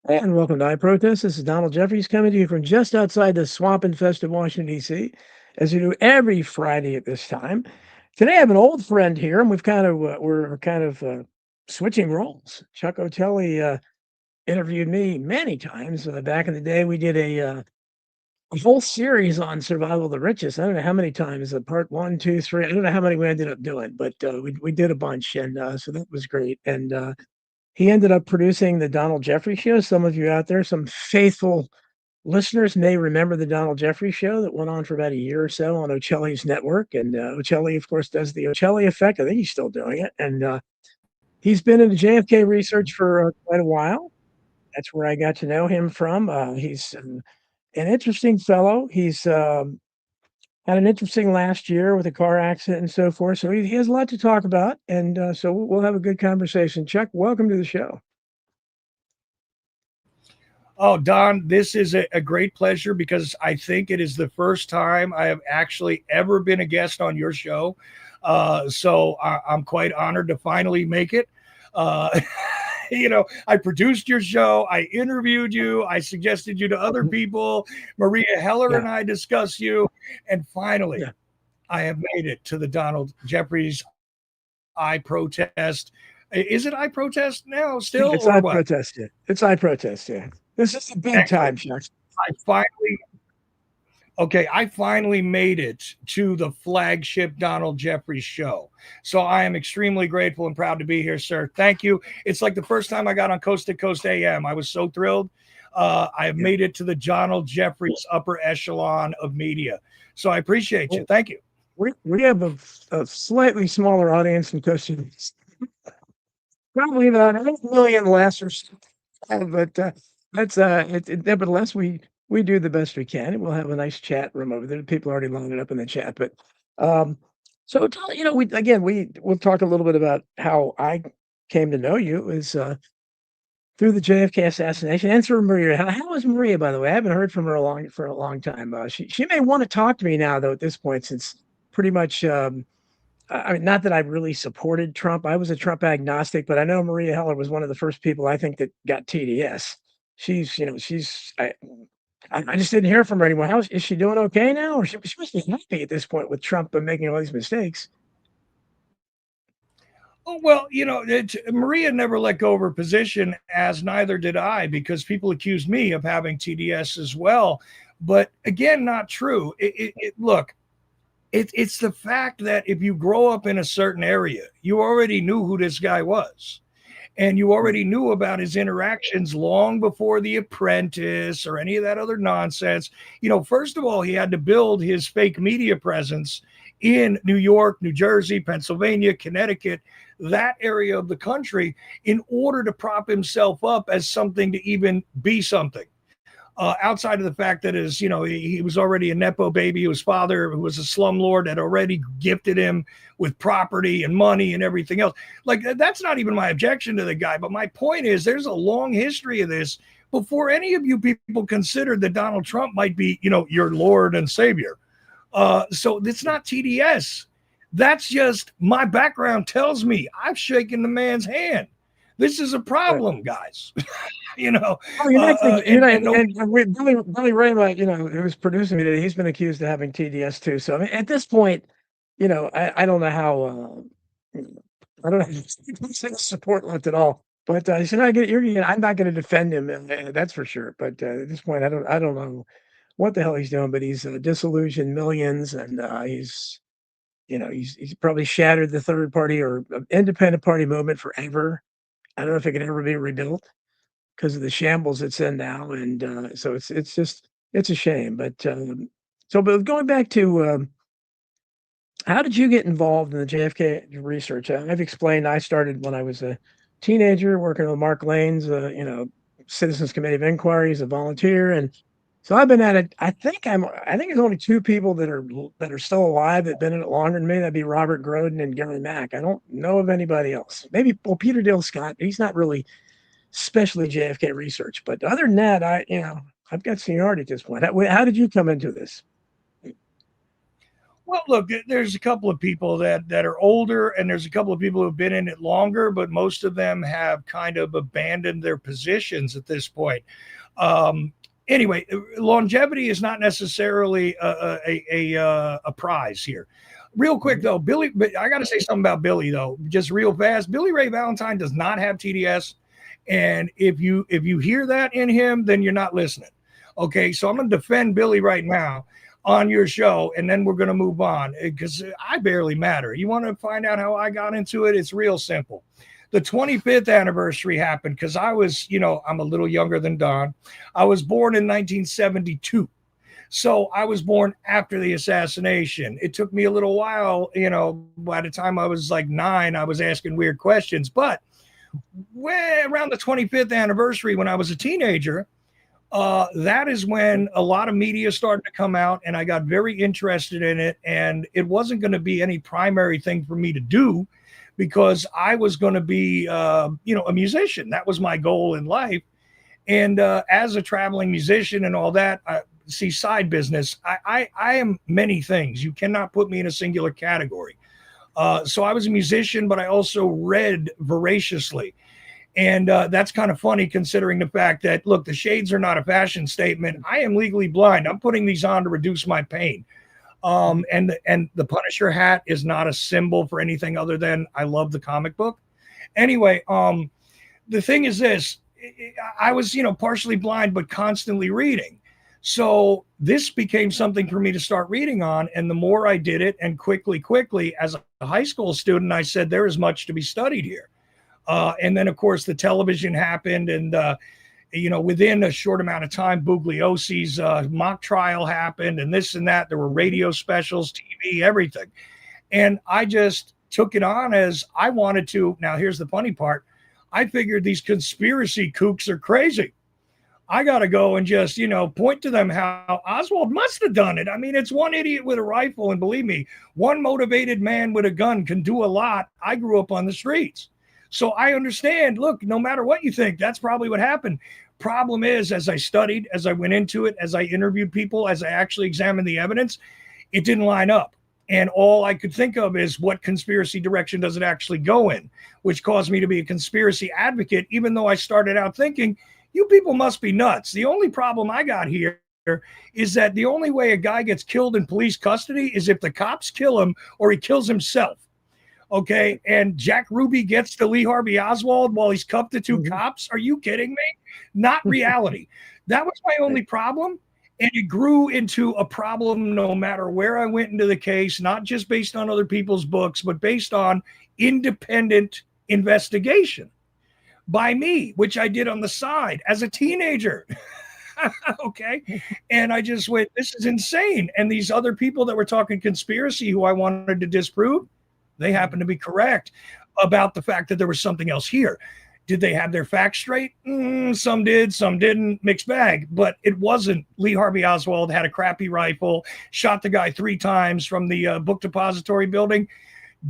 And welcome to IProtest. This is Donald Jeffries coming to you from just outside the swamp-infested Washington, D.C., as we do every Friday at this time. Today, I have an old friend here, and we're kind of switching roles. Chuck Otelli interviewed me many times back in the day. We did a whole series on survival of the richest. I don't know how many times, part one, two, three. I don't know how many we ended up doing, but we did a bunch, and so that was great. And he ended up producing the Donald Jeffries Show. Some of you out there, some faithful listeners may remember the Donald Jeffries Show that went on for about a year or so on Ocelli's network. And Ocelli, of course, does the Ocelli Effect. I think he's still doing it. And he's been in the JFK research for quite a while. That's where I got to know him from. He's an interesting fellow. He's had an interesting last year with a car accident and so forth. So he has a lot to talk about. And so we'll have a good conversation. Chuck, welcome to the show. Oh, Don, this is a great pleasure because I think it is the first time I have actually ever been a guest on your show. I'm quite honored to finally make it. Uh, I produced your show, I interviewed you, I suggested you to other Mhm. people. Maria Heller Yeah. and I discussed you. And finally, Yeah. I have made it to the Donald Jeffries I Protest. Is it I Protest now still It's or I what? protest, yeah. It's I protest, yeah. This is the big Excellent. time, Chuck. I finally Okay, I finally made it to the flagship Donald Jeffries show. So I am extremely grateful and proud to be here, sir. Thank you. It's like the first time I got on Coast to Coast AM. I was so thrilled. I have Yeah. made it to the Donald Jeffries upper echelon of media. So I appreciate you. Well, Thank you. we have a slightly smaller audience in Costa Rica. Probably about 8 million less or so, but that's nevertheless we do the best we can. We'll have a nice chat room over there. People already lined it up in the chat, but um, so we'll talk a little bit about how I came to know you is through the JFK assassination and through Maria. How is Maria, by the way? I haven't heard from her for a long time. She may want to talk to me now, though, at this point, since pretty much. I mean, not that I really supported Trump. I was a Trump agnostic, but I know Maria Heller was one of the first people I think that got TDS. I just didn't hear from her anymore. How is she doing? Okay now, or she must be happy at this point with Trump making all these mistakes. Oh, well, Maria never let go of her position, as neither did I, because people accused me of having TDS as well. But again, not true. Look, it's the fact that if you grow up in a certain area, you already knew who this guy was. And you Right. already knew about his interactions long before The Apprentice or any of that other nonsense. First of all, he had to build his fake media presence in New York, New Jersey, Pennsylvania, Connecticut, that area of the country, in order to prop himself up as something to even be something. Outside of the fact that he was already a nepo baby, his father, who was a slumlord, had already gifted him with property and money and everything else. Like, that's not even my objection to the guy. But my point is, there's a long history of this before any of you people considered that Donald Trump might be, your Lord and Savior. So it's not TDS. That's just my background tells me I've shaken the man's hand. This is a Right. problem, guys. you know, Oh, you're not thinking, you're not, and no. and Billy Ray, who's producing me today, he's been accused of having TDS too. So I mean, at this point, I don't know how. I don't have support left at all. But I'm not going to defend him. That's for sure. But at this point, I don't know what the hell he's doing. But he's disillusioned millions, and he's probably shattered the third party or independent party movement forever. I don't know if it can ever be rebuilt because of the shambles it's in now, and so it's a shame. But going back to how did you get involved in the JFK research? I've explained I started when I was a teenager working with Mark Lane's, Citizens Committee of Inquiry as a volunteer, and so I've been at it. I think there's only two people that are still alive that've been in it longer than me. That'd be Robert Groden and Gary Mack. I don't know of anybody else. Maybe Peter Dale Scott. He's not really especially JFK research. But other than that, I've got seniority at this point. How did you come into this? Well, look, there's a couple of people that are older, and there's a couple of people who've been in it longer, but most of them have kind of abandoned their positions at this point. Um, anyway, longevity is not necessarily a prize here. Real quick Mhm. though, Billy, but I got to say something about Billy though, just real fast. Billy Ray Valentine does not have TDS, and if you hear that in him, then you're not listening. Okay, so I'm going to defend Billy right now on your show, and then we're going to move on because I barely matter. You want to find out how I got into it? It's real simple. The 25th anniversary happened because I was, I'm a little younger than Don. I was born in 1972. So I was born after the assassination. It took me a little while, by the time I was like 9, I was asking weird questions. But way around the 25th anniversary, when I was a teenager, that is when a lot of media started to come out, and I got very interested in it. And it wasn't going to be any primary thing for me to do because I was going to be, a musician. That was my goal in life. And as a traveling musician and all that, see, side business, I am many things. You cannot put me in a singular category. So I was a musician, but I also read voraciously. And that's kind of funny considering the fact that, look, the shades are not a fashion statement. I am legally blind. I'm putting these on to reduce my pain. And the Punisher hat is not a symbol for anything other than I love the comic book. Anyway, the thing is this, I was, partially blind, but constantly reading. So this became something for me to start reading on. And the more I did it, and quickly, as a high school student, I said, there is much to be studied here. And then, of course, the television happened. And, within a short amount of time, Bugliosi's mock trial happened, and this and that. There were radio specials, TV, everything. And I just took it on as I wanted to. Now, here's the funny part. I figured these conspiracy kooks are crazy. I got to go and just, point to them how Oswald must have done it. I mean, it's one idiot with a rifle. And believe me, one motivated man with a gun can do a lot. I grew up on the streets. So I understand, look, no matter what you think, that's probably what happened. Problem is, as I studied, as I went into it, as I interviewed people, as I actually examined the evidence, it didn't line up. And all I could think of is what conspiracy direction does it actually go in, which caused me to be a conspiracy advocate, even though I started out thinking, you people must be nuts. The only problem I got here is that the only way a guy gets killed in police custody is if the cops kill him or he kills himself. Okay. And Jack Ruby gets to Lee Harvey Oswald while he's cuffed to 2 cops. Are you kidding me? Not reality. That was my only problem. And it grew into a problem no matter where I went into the case, not just based on other people's books, but based on independent investigation by me, which I did on the side as a teenager. Okay. And I just went, this is insane. And these other people that were talking conspiracy who I wanted to disprove, they happen to be correct about the fact that there was something else here. Did they have their facts straight? Some did, some didn't. Mixed bag. But it wasn't Lee Harvey Oswald had a crappy rifle, shot the guy 3 times from the book depository building.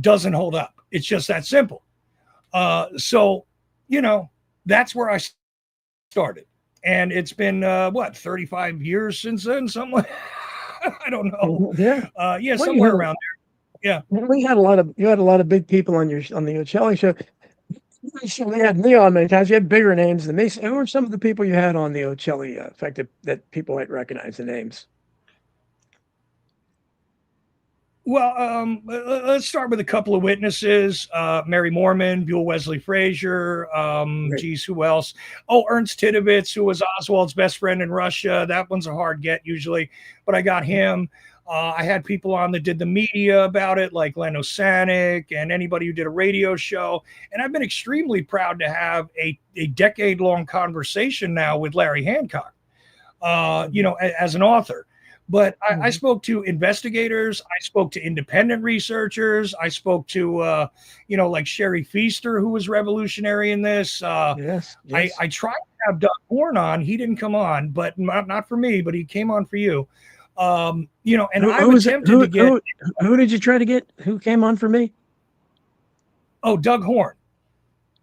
Doesn't hold up. It's just that simple. So, that's where I started. And it's been, 35 years since then? Something I don't know. Yeah. Yeah, Well, somewhere around there. Yeah. you had a lot of big people on the Ocelli show. So they had me on many times. You had bigger names than me. So who were some of the people you had on the Ocelli effect that people might recognize the names? Well, let's start with a couple of witnesses. Mary Mormon, Buell Wesley Frazier. Right. Geez, who else? Oh, Ernst Titovitz, who was Oswald's best friend in Russia. That one's a hard get usually, but I got him. I had people on that did the media about it, like Len Osanik and anybody who did a radio show. And I've been extremely proud to have a decade-long conversation now with Larry Hancock, as an author. But I spoke to investigators. I spoke to independent researchers. I spoke to, like Sherry Feaster, who was revolutionary in this. Yes. I tried to have Doug Horn on. He didn't come on, but not for me, but he came on for you. And I've attempted to get. Who did you try to get? Who came on for me? Oh, Doug Horn.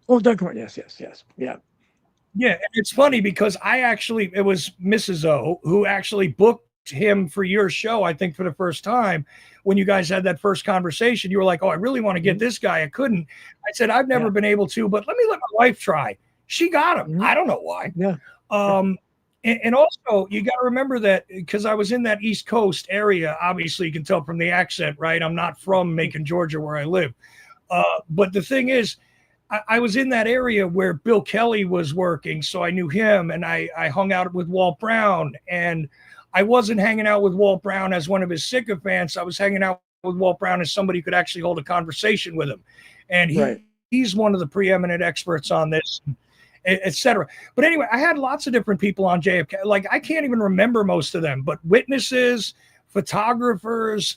Oh, Doug Horn. Yes. Yeah. Yeah. And it's funny because it was Mrs. O who actually booked him for your show, I think, for the first time. when you guys had that first conversation. You were like, oh, I really want to get Mhm. this guy. I couldn't. I said, I've never Yeah. been able to, but let me let my wife try. She got him. Mhm. I don't know why. Yeah. Um, and also, you got to remember that because I was in that East Coast area. Obviously, you can tell from the accent, right? I'm not from Macon, Georgia, where I live. But the thing is, I was in that area where Bill Kelly was working, so I knew him, and I hung out with Walt Brown, and I wasn't hanging out with Walt Brown as one of his sycophants. I was hanging out with Walt Brown as somebody who could actually hold a conversation with him, and Right. he's one of the preeminent experts on this, etc. But anyway, I had lots of different people on JFK. Like I can't even remember most of them, but witnesses, photographers,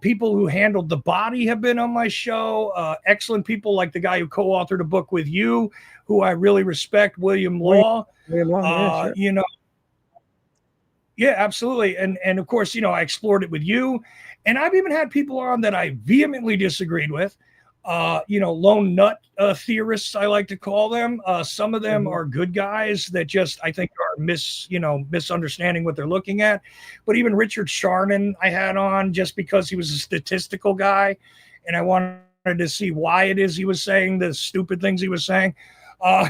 people who handled the body have been on my show. Excellent people like the guy who co-authored a book with you, who I really respect, William William Law. William Long, yeah, Uh, sure. you know, yeah, absolutely. And of course, I explored it with you. And I've even had people on that I vehemently disagreed with. Lone nut theorists, I like to call them. Some of them Mhm. are good guys that just I think are misunderstanding what they're looking at. But even Richard Sharnon I had on just because he was a statistical guy, and I wanted to see why it is he was saying the stupid things he was saying. Uh,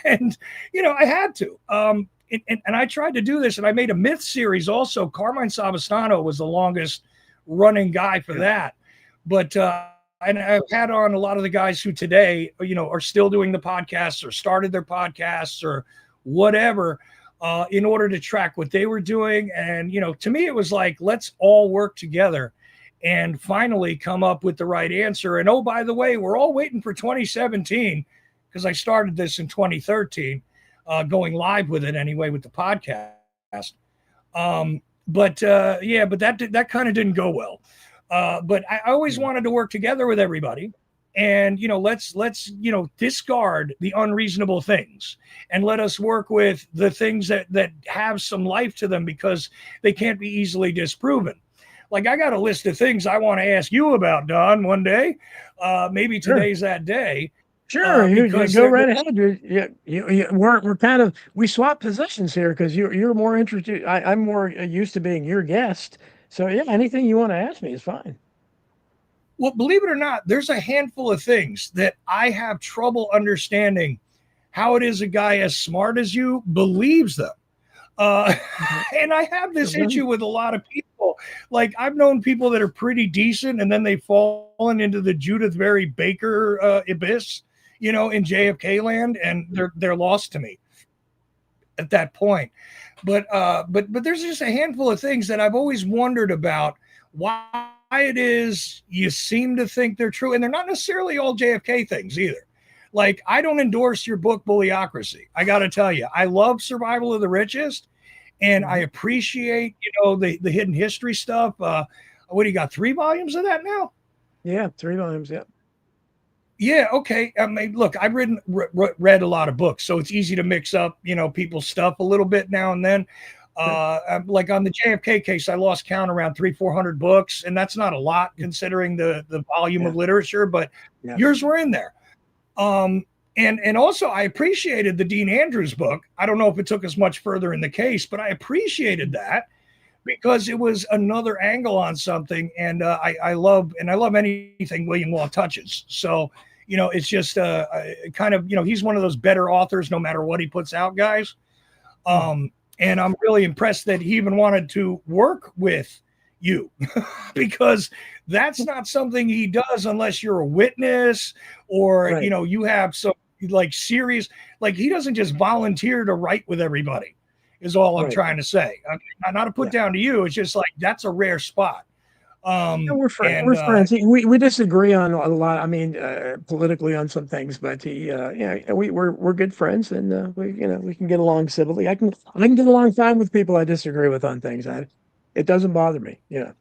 and I had to. And I tried to do this, and I made a myth series also. Carmine Savastano was the longest running guy for Yeah. that, but and I've had on a lot of the guys who today, are still doing the podcasts or started their podcasts or whatever, in order to track what they were doing. And to me, it was like let's all work together and finally come up with the right answer. And oh, by the way, we're all waiting for 2017 because I started this in 2013, going live with it anyway with the podcast. But that kind of didn't go well. But I always Yeah. wanted to work together with everybody, and let's discard the unreasonable things and let us work with the things that have some life to them because they can't be easily disproven. Like I got a list of things I want to ask you about, Don, one day. Maybe Sure. today's that day, Sure, you because go there, right ahead. We're kind of we swap positions here because you're more interested. I'm more used to being your guest. So yeah, anything you want to ask me is fine. well, believe it or not, there's a handful of things that I have trouble understanding how it is a guy as smart as you believes them. Uh, Okay. and I have So this issue with a lot of people. Like I've known people that are pretty decent, and then they've fallen into the Judith Mary Baker abyss, in JFK land, and they're lost to me at that point. But there's just a handful of things that I've always wondered about why it is you seem to think they're true, and they're not necessarily all JFK things either. Like I don't endorse your book Bullyocracy. I got to tell you, I love Survival of the Richest, and I Mhm. appreciate the hidden history stuff. What do you got? 3 volumes of that now? Yeah, 3 volumes. Yeah. Yeah, okay. I mean, look, I've read a lot of books, so it's easy to mix up, people's stuff a little bit now and then. Sure. Like on the JFK case, I lost count around 300-400 books, and that's not a lot considering the volume Yeah. of literature, but Yeah. yours were in there. Um, and also I appreciated the Dean Andrews book. I don't know if it took us much further in the case, but I appreciated that because it was another angle on something, and I love anything William Law touches. So it's just kind of he's one of those better authors, no matter what he puts out, guys. Mm. And I'm really impressed that he even wanted to work with you because that's not something he does unless you're a witness or Right. you have some like serious, like he doesn't just volunteer to write with everybody is all I'm Right. trying to say. Okay, not to put Yeah. down to you, it's just like that's a rare spot. Yeah, we're friends. We're And friends. We disagree on a lot. I mean, politically on some things, but yeah, we're good friends, and we can get along civilly. I can get along fine with people I disagree with on things. It doesn't bother me. Yeah.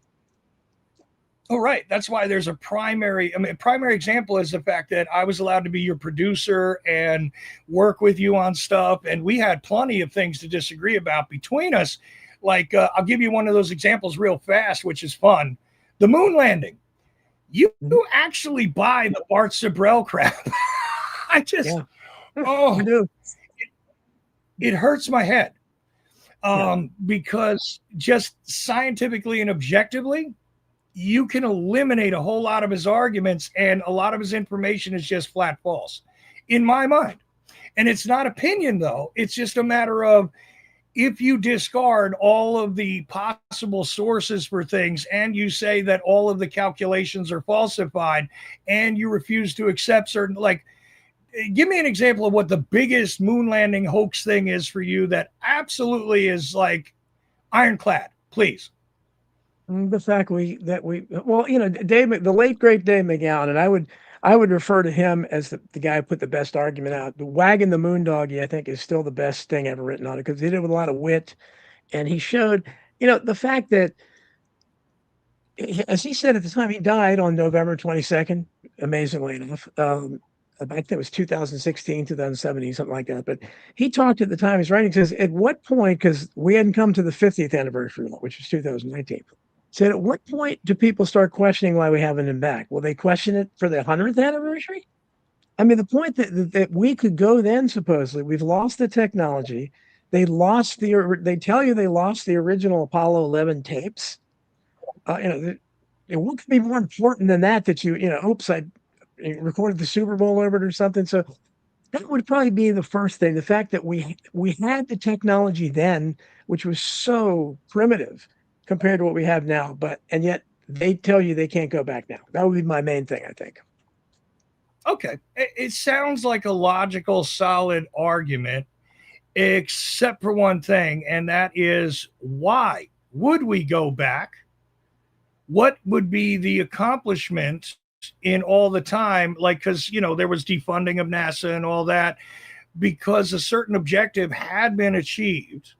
oh, right. That's why there's a primary example is the fact that I was allowed to be your producer and work with you on stuff. And we had plenty of things to disagree about between us. Like, I'll give you one of those examples real fast, which is fun. The moon landing. You Mhm. actually buy the Bart Sibrel crap. I just, Yeah. I oh, do. it hurts my head. Yeah. Because just scientifically and objectively, you can eliminate a whole lot of his arguments, and a lot of his information is just flat false in my mind. And it's not opinion, though. It's just a matter of, if you discard all of the possible sources for things and you say that all of the calculations are falsified and you refuse to accept certain, like, give me an example of what the biggest moon landing hoax thing is for you that absolutely is like ironclad, please. The fact well, Dave, the late great Dave McGowan, and I would refer to him as the guy who put the best argument out. The Wagging the Moondoggy, I think, is still the best thing ever written on it because he did it with a lot of wit, and he showed, the fact that, as he said at the time, he died on November 22nd, amazingly enough. I think it was 2016, 2017, something like that. But he talked at the time he's writing, says, at what point, because we hadn't come to the 50th anniversary, which was 2019. Said, at what point do people start questioning why we haven't him back? Will they question it for the 100th anniversary? I mean, the point that we could go then, supposedly, we've lost the technology. They tell you they lost the original Apollo 11 tapes. What could be more important than that oops, I recorded the Super Bowl over it or something. So that would probably be the first thing. The fact that we had the technology then, which was so primitive compared to what we have now, and yet they tell you they can't go back now. That would be my main thing, I think. Okay. It sounds like a logical, solid argument, except for one thing, and that is, why would we go back? What would be the accomplishment in all the time? Like, because, there was defunding of NASA and all that, because a certain objective had been achieved.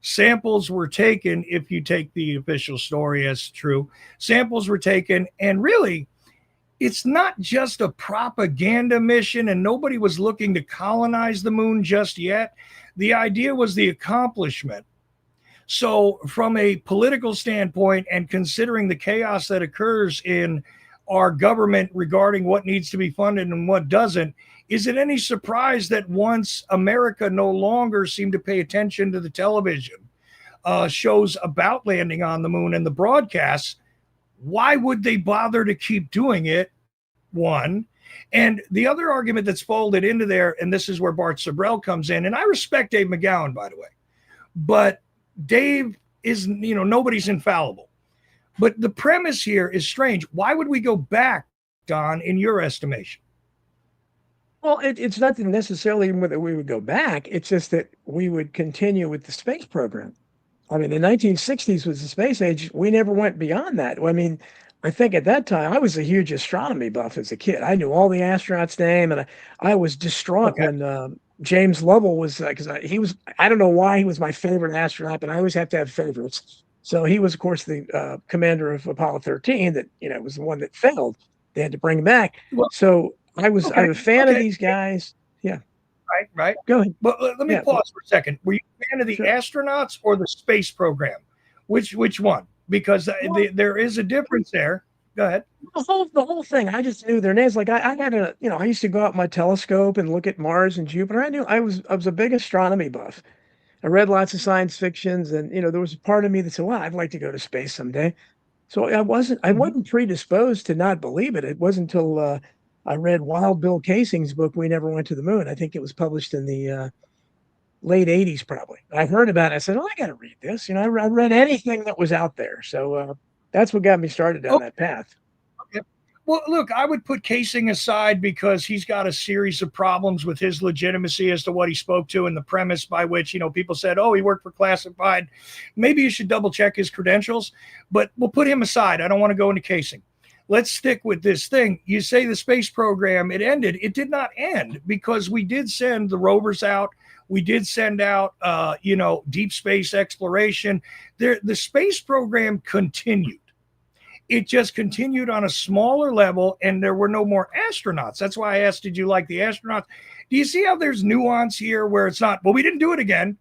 Samples were taken, if you take the official story as true. Samples were taken, and really, it's not just a propaganda mission, and nobody was looking to colonize the moon just yet. The idea was the accomplishment. So, from a political standpoint, and considering the chaos that occurs in our government regarding what needs to be funded and what doesn't, is it any surprise that once America no longer seemed to pay attention to the television shows about landing on the moon and the broadcasts, why would they bother to keep doing it? One. And the other argument that's folded into there, and this is where Bart Sabrell comes in, and I respect Dave McGowan, by the way, but Dave is, nobody's infallible. But the premise here is strange. Why would we go back, Don, in your estimation? Well, it's not necessarily that we would go back. It's just that we would continue with the space program. I mean, the 1960s was the space age. We never went beyond that. I mean, I think at that time, I was a huge astronomy buff as a kid. I knew all the astronauts' name, and I was distraught when James Lovell was, because I don't know why he was my favorite astronaut, but I always have to have favorites. So he was, of course, the commander of Apollo 13 that, was the one that failed. They had to bring him back. Well, so I'm a fan of these guys. Yeah. Right. Go ahead. But let me pause for a second. Were you a fan of the astronauts or the space program? Which one? Because there is a difference there. Go ahead. The whole thing. I just knew their names. Like I had I used to go out with my telescope and look at Mars and Jupiter. I was a big astronomy buff. I read lots of science fictions, and there was a part of me that said, "Well, I'd like to go to space someday." So I wasn't predisposed to not believe it. It wasn't until I read Wild Bill Casing's book, We Never Went to the Moon. I think it was published in the late 80s, probably. I heard about it. I said, "Oh, I got to read this." I read anything that was out there. So that's what got me started down that path. Okay. Well, look, I would put Casing aside because he's got a series of problems with his legitimacy as to what he spoke to and the premise by which, people said, "Oh, he worked for classified. Maybe you should double check his credentials." But we'll put him aside. I don't want to go into Casing. Let's stick with this thing. You say the space program, it ended. It did not end because we did send the rovers out. We did send out, deep space exploration. The space program continued. It just continued on a smaller level, and there were no more astronauts. That's why I asked, did you like the astronauts? Do you see how there's nuance here where it's not, well, we didn't do it again.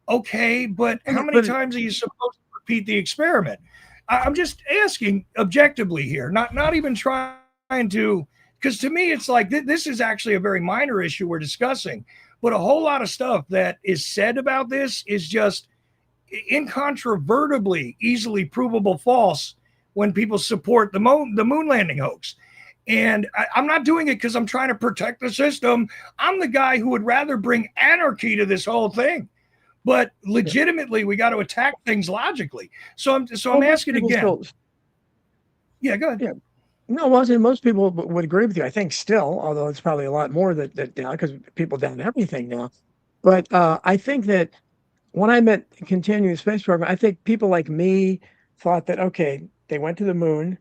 Okay, but how many times are you supposed to repeat the experiment? I'm just asking objectively here, not even trying to, because to me, it's like this is actually a very minor issue we're discussing, but a whole lot of stuff that is said about this is just incontrovertibly, easily provable false when people support the moon landing hoax. And I'm not doing it because I'm trying to protect the system. I'm the guy who would rather bring anarchy to this whole thing. But Yeah. legitimately, we got to attack things logically. So I'm Well, most asking people again. still, Yeah, go ahead. yeah. No, well, I say most people would agree with you. I think still, although it's probably a lot more that now because people doubt everything now. But I think that when I meant continuing space program, I think people like me thought that okay, they went to the moon.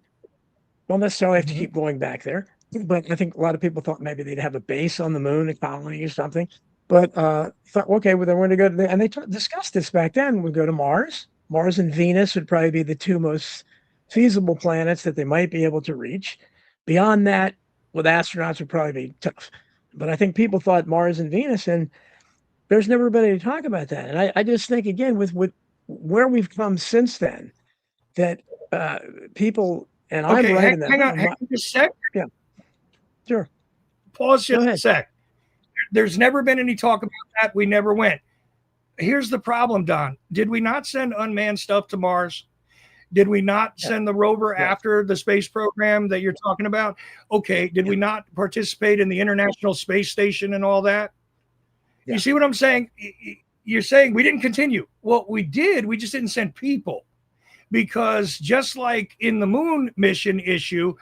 Don't necessarily have to Mm-hmm. keep going back there, but I think a lot of people thought maybe they'd have a base on the moon, a colony or something. But thought, okay, well, they wanted to go to and they discussed this back then. We'd go to Mars. Mars and Venus would probably be the two most feasible planets that they might be able to reach. Beyond that, with astronauts would probably be tough. But I think people thought Mars and Venus, and there's never been any talk about that. And I just think again with where we've come since then, that uh, people and I'm Okay, right in that. hang on just a sec. Yeah, sure. Pause Go just a ahead. sec. There's never been any talk about that. We never went. Here's the problem, Don. Did we not send unmanned stuff to Mars? Did we not Yeah, send the rover yes, after the space program that you're talking about? Okay. Did yeah, we not participate in the International Space Station and all that? You yeah. see what I'm saying? You're saying we didn't continue. Well, we did. We just didn't send people because just like in the moon mission issue,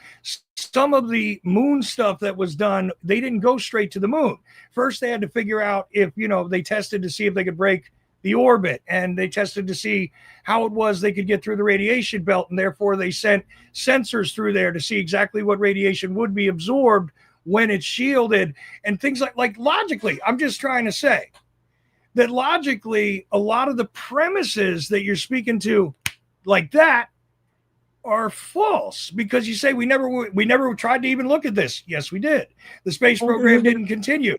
some of the moon stuff that was done, they didn't go straight to the moon. First, they had to figure out if, they tested to see if they could break the orbit, and they tested to see how it was they could get through the radiation belt. And therefore, they sent sensors through there to see exactly what radiation would be absorbed when it's shielded and things like logically. I'm just trying to say that logically, a lot of the premises that you're speaking to like that are false because you say we never tried to even look at this. Yes, we did. The space Well, they're program gonna, didn't continue.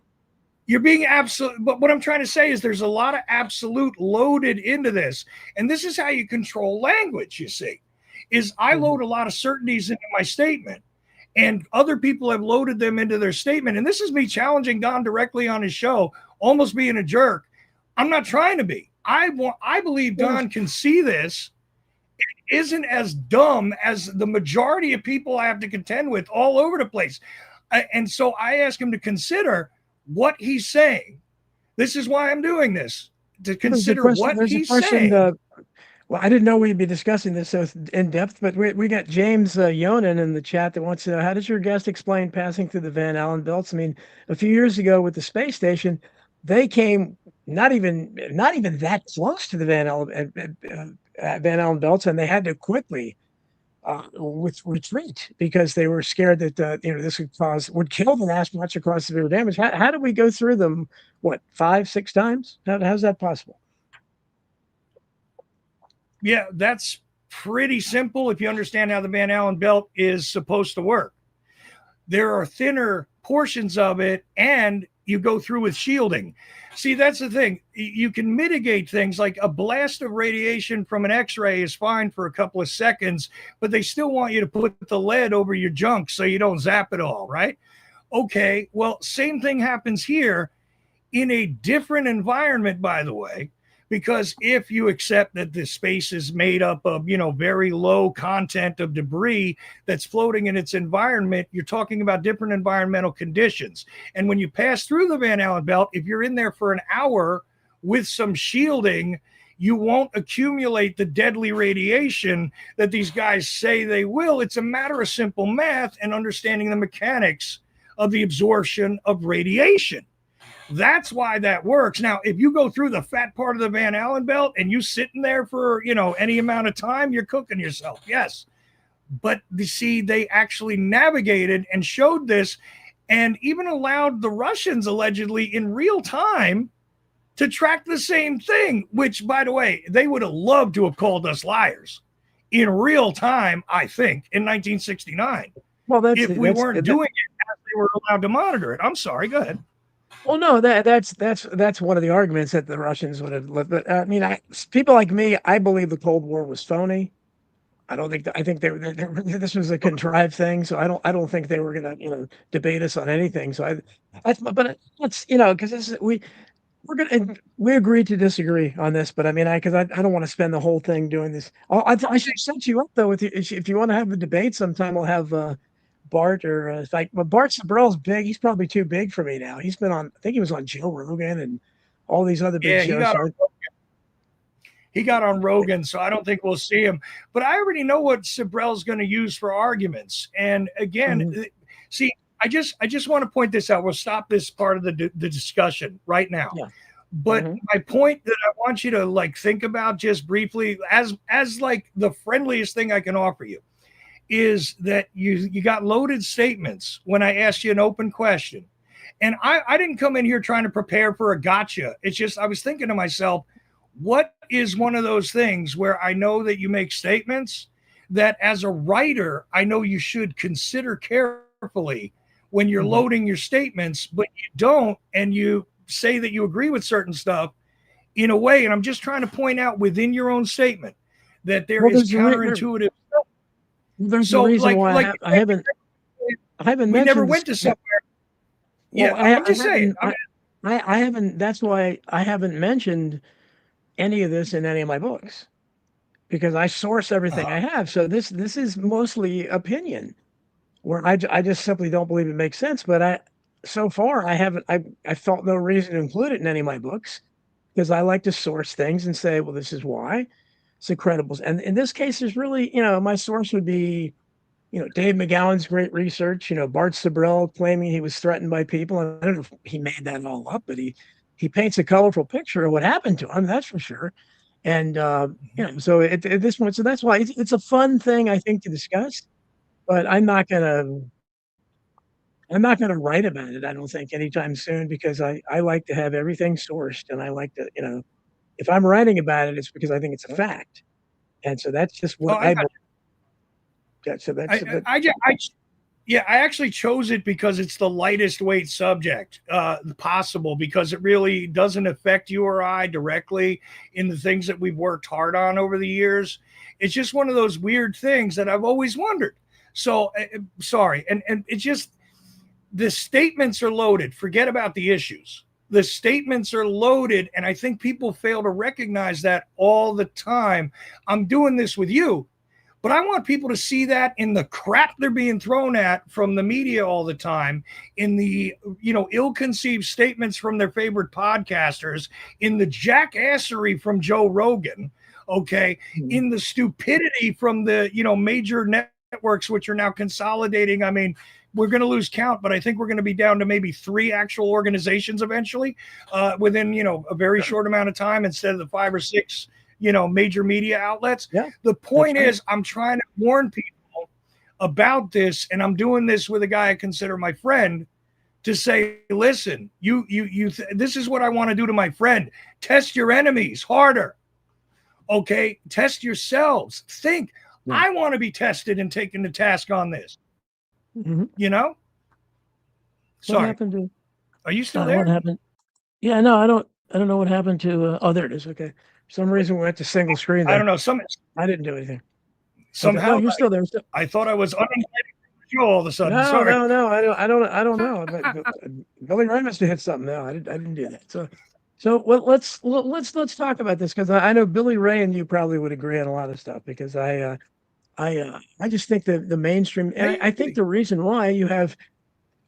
You're being absolute, but what I'm trying to say is there's a lot of absolute loaded into this, and this is how you control language. You see, is I mhm. load a lot of certainties into my statement, and other people have loaded them into their statement. And this is me challenging Don directly on his show, almost being a jerk. I'm not trying to be. I believe Well, Don can see this isn't as dumb as the majority of people I have to contend with all over the place. And so I ask him to consider what he's saying. This is why I'm doing this, to there's a consider question. what There's a he's question. saying. Well, I didn't know we'd be discussing this so in depth, but we got James Yonan in the chat that wants to know how does your guest explain passing through the Van Allen belts? I mean, a few years ago with the space station, they came not even that close to the Van Allen belts, and they had to quickly with retreat because they were scared that this would kill the astronauts or cause severe damage. How did we go through them? What 5, 6 times? How's that possible? Yeah, that's pretty simple if you understand how the Van Allen belt is supposed to work. There are thinner portions of it, and you go through with shielding. See, that's the thing. You can mitigate things like a blast of radiation from an X-ray is fine for a couple of seconds, but they still want you to put the lead over your junk so you don't zap it all, right? Okay, well, same thing happens here in a different environment, by the way, because if you accept that the space is made up of, very low content of debris that's floating in its environment, you're talking about different environmental conditions. And when you pass through the Van Allen belt, if you're in there for an hour with some shielding, you won't accumulate the deadly radiation that these guys say they will. It's a matter of simple math and understanding the mechanics of the absorption of radiation. That's why that works. Now, if you go through the fat part of the Van Allen belt and you sitting there for, any amount of time, you're cooking yourself. Yes. But you see, they actually navigated and showed this and even allowed the Russians allegedly in real time to track the same thing, which, by the way, they would have loved to have called us liars in real time, I think, in 1969, Well, if we weren't doing it as they were allowed to monitor it. I'm sorry. Go ahead. well, no, that's one of the arguments that the Russians would have. But I mean, people like me, I believe the Cold War was phony. I don't think I think this was a contrived thing. So I don't think they were going to debate us on anything. So but it's because we agreed to disagree on this, but I mean, because I don't want to spend the whole thing doing this. I should set you up though with you, if you want to have a debate sometime. We'll have Bart or like, but Bart Sabrell's big. He's probably too big for me now. He's been on. I think he was on Joe Rogan and all these other big Yeah, shows. So he got on Rogan, so I don't think we'll see him. But I already know what Sabrell's going to use for arguments. And again, mhm, see, I just want to point this out. We'll stop this part of the discussion right now. yeah. But Hmm. my point that I want you to like think about just briefly, as like the friendliest thing I can offer you, is that you got loaded statements when I asked you an open question. And I didn't come in here trying to prepare for a gotcha. It's just I was thinking to myself, what is one of those things where I know that you make statements that as a writer, I know you should consider carefully when you're Hmm. loading your statements, but you don't, and you say that you agree with certain stuff in a way. And I'm just trying to point out within your own statement that there Well, is counterintuitive. there's a So reason like why like I haven't we never mentioned this. went to somewhere. Well, Yeah, I'm I just saying. haven't I haven't. That's why I haven't mentioned any of this in any of my books because I source everything I have. So this is mostly opinion where I just simply don't believe it makes sense. But so far I haven't I felt no reason to include it in any of my books because I like to source things and say, well, this is why it's incredible. And in this case, there's really, my source would be, Dave McGowan's great research, Bart Sibrel claiming he was threatened by people. I don't know if he made that all up, but he paints a colorful picture of what happened to him, that's for sure. And so at this point, so that's why it's a fun thing I think to discuss, but I'm not gonna write about it, I don't think anytime soon because I like to have everything sourced and I like to, if I'm writing about it, it's because I think it's a fact. And so that's just Oh, what I I got believe. So I, that's but yeah, I actually chose it because it's the lightest weight subject possible because it really doesn't affect you or I directly in the things that we've worked hard on over the years. It's just one of those weird things that I've always wondered. So sorry, and it's just the statements are loaded. Forget about the issues. The statements are loaded, and I think people fail to recognize that all the time. I'm doing this with you, but I want people to see that in the crap they're being thrown at from the media all the time, in the ill-conceived statements from their favorite podcasters, in the jackassery from Joe Rogan, okay, Mhm. in the stupidity from the major networks which are now consolidating. I mean, we're going to lose count, but I think we're going to be down to maybe 3 actual organizations eventually within a very Sure. short amount of time instead of the 5 or 6 major media outlets. Yeah, The that's point right. is, I'm trying to warn people about this, and I'm doing this with a guy I consider my friend to say, listen, this is what I want to do to my friend. Test your enemies harder. Okay, test yourselves. Think, Yeah. I want to be tested and taken to task on this. Mhm. You know? What Sorry. happened to Are you still what there? happened? Yeah, no, I don't know what happened to, oh, there it is, okay. For some reason, we went to single screen I there. don't know. I didn't do anything. Okay, no, Somehow you're still there, still I thought I was uninvited from the show all of a sudden. no, Sorry. no, no, I don't know, but Billy Ray must have hit something, no, I didn't do that, so let's talk about this, 'cause I know Billy Ray and you probably would agree on a lot of stuff because I just think that the mainstream and I think Maybe. the reason why you have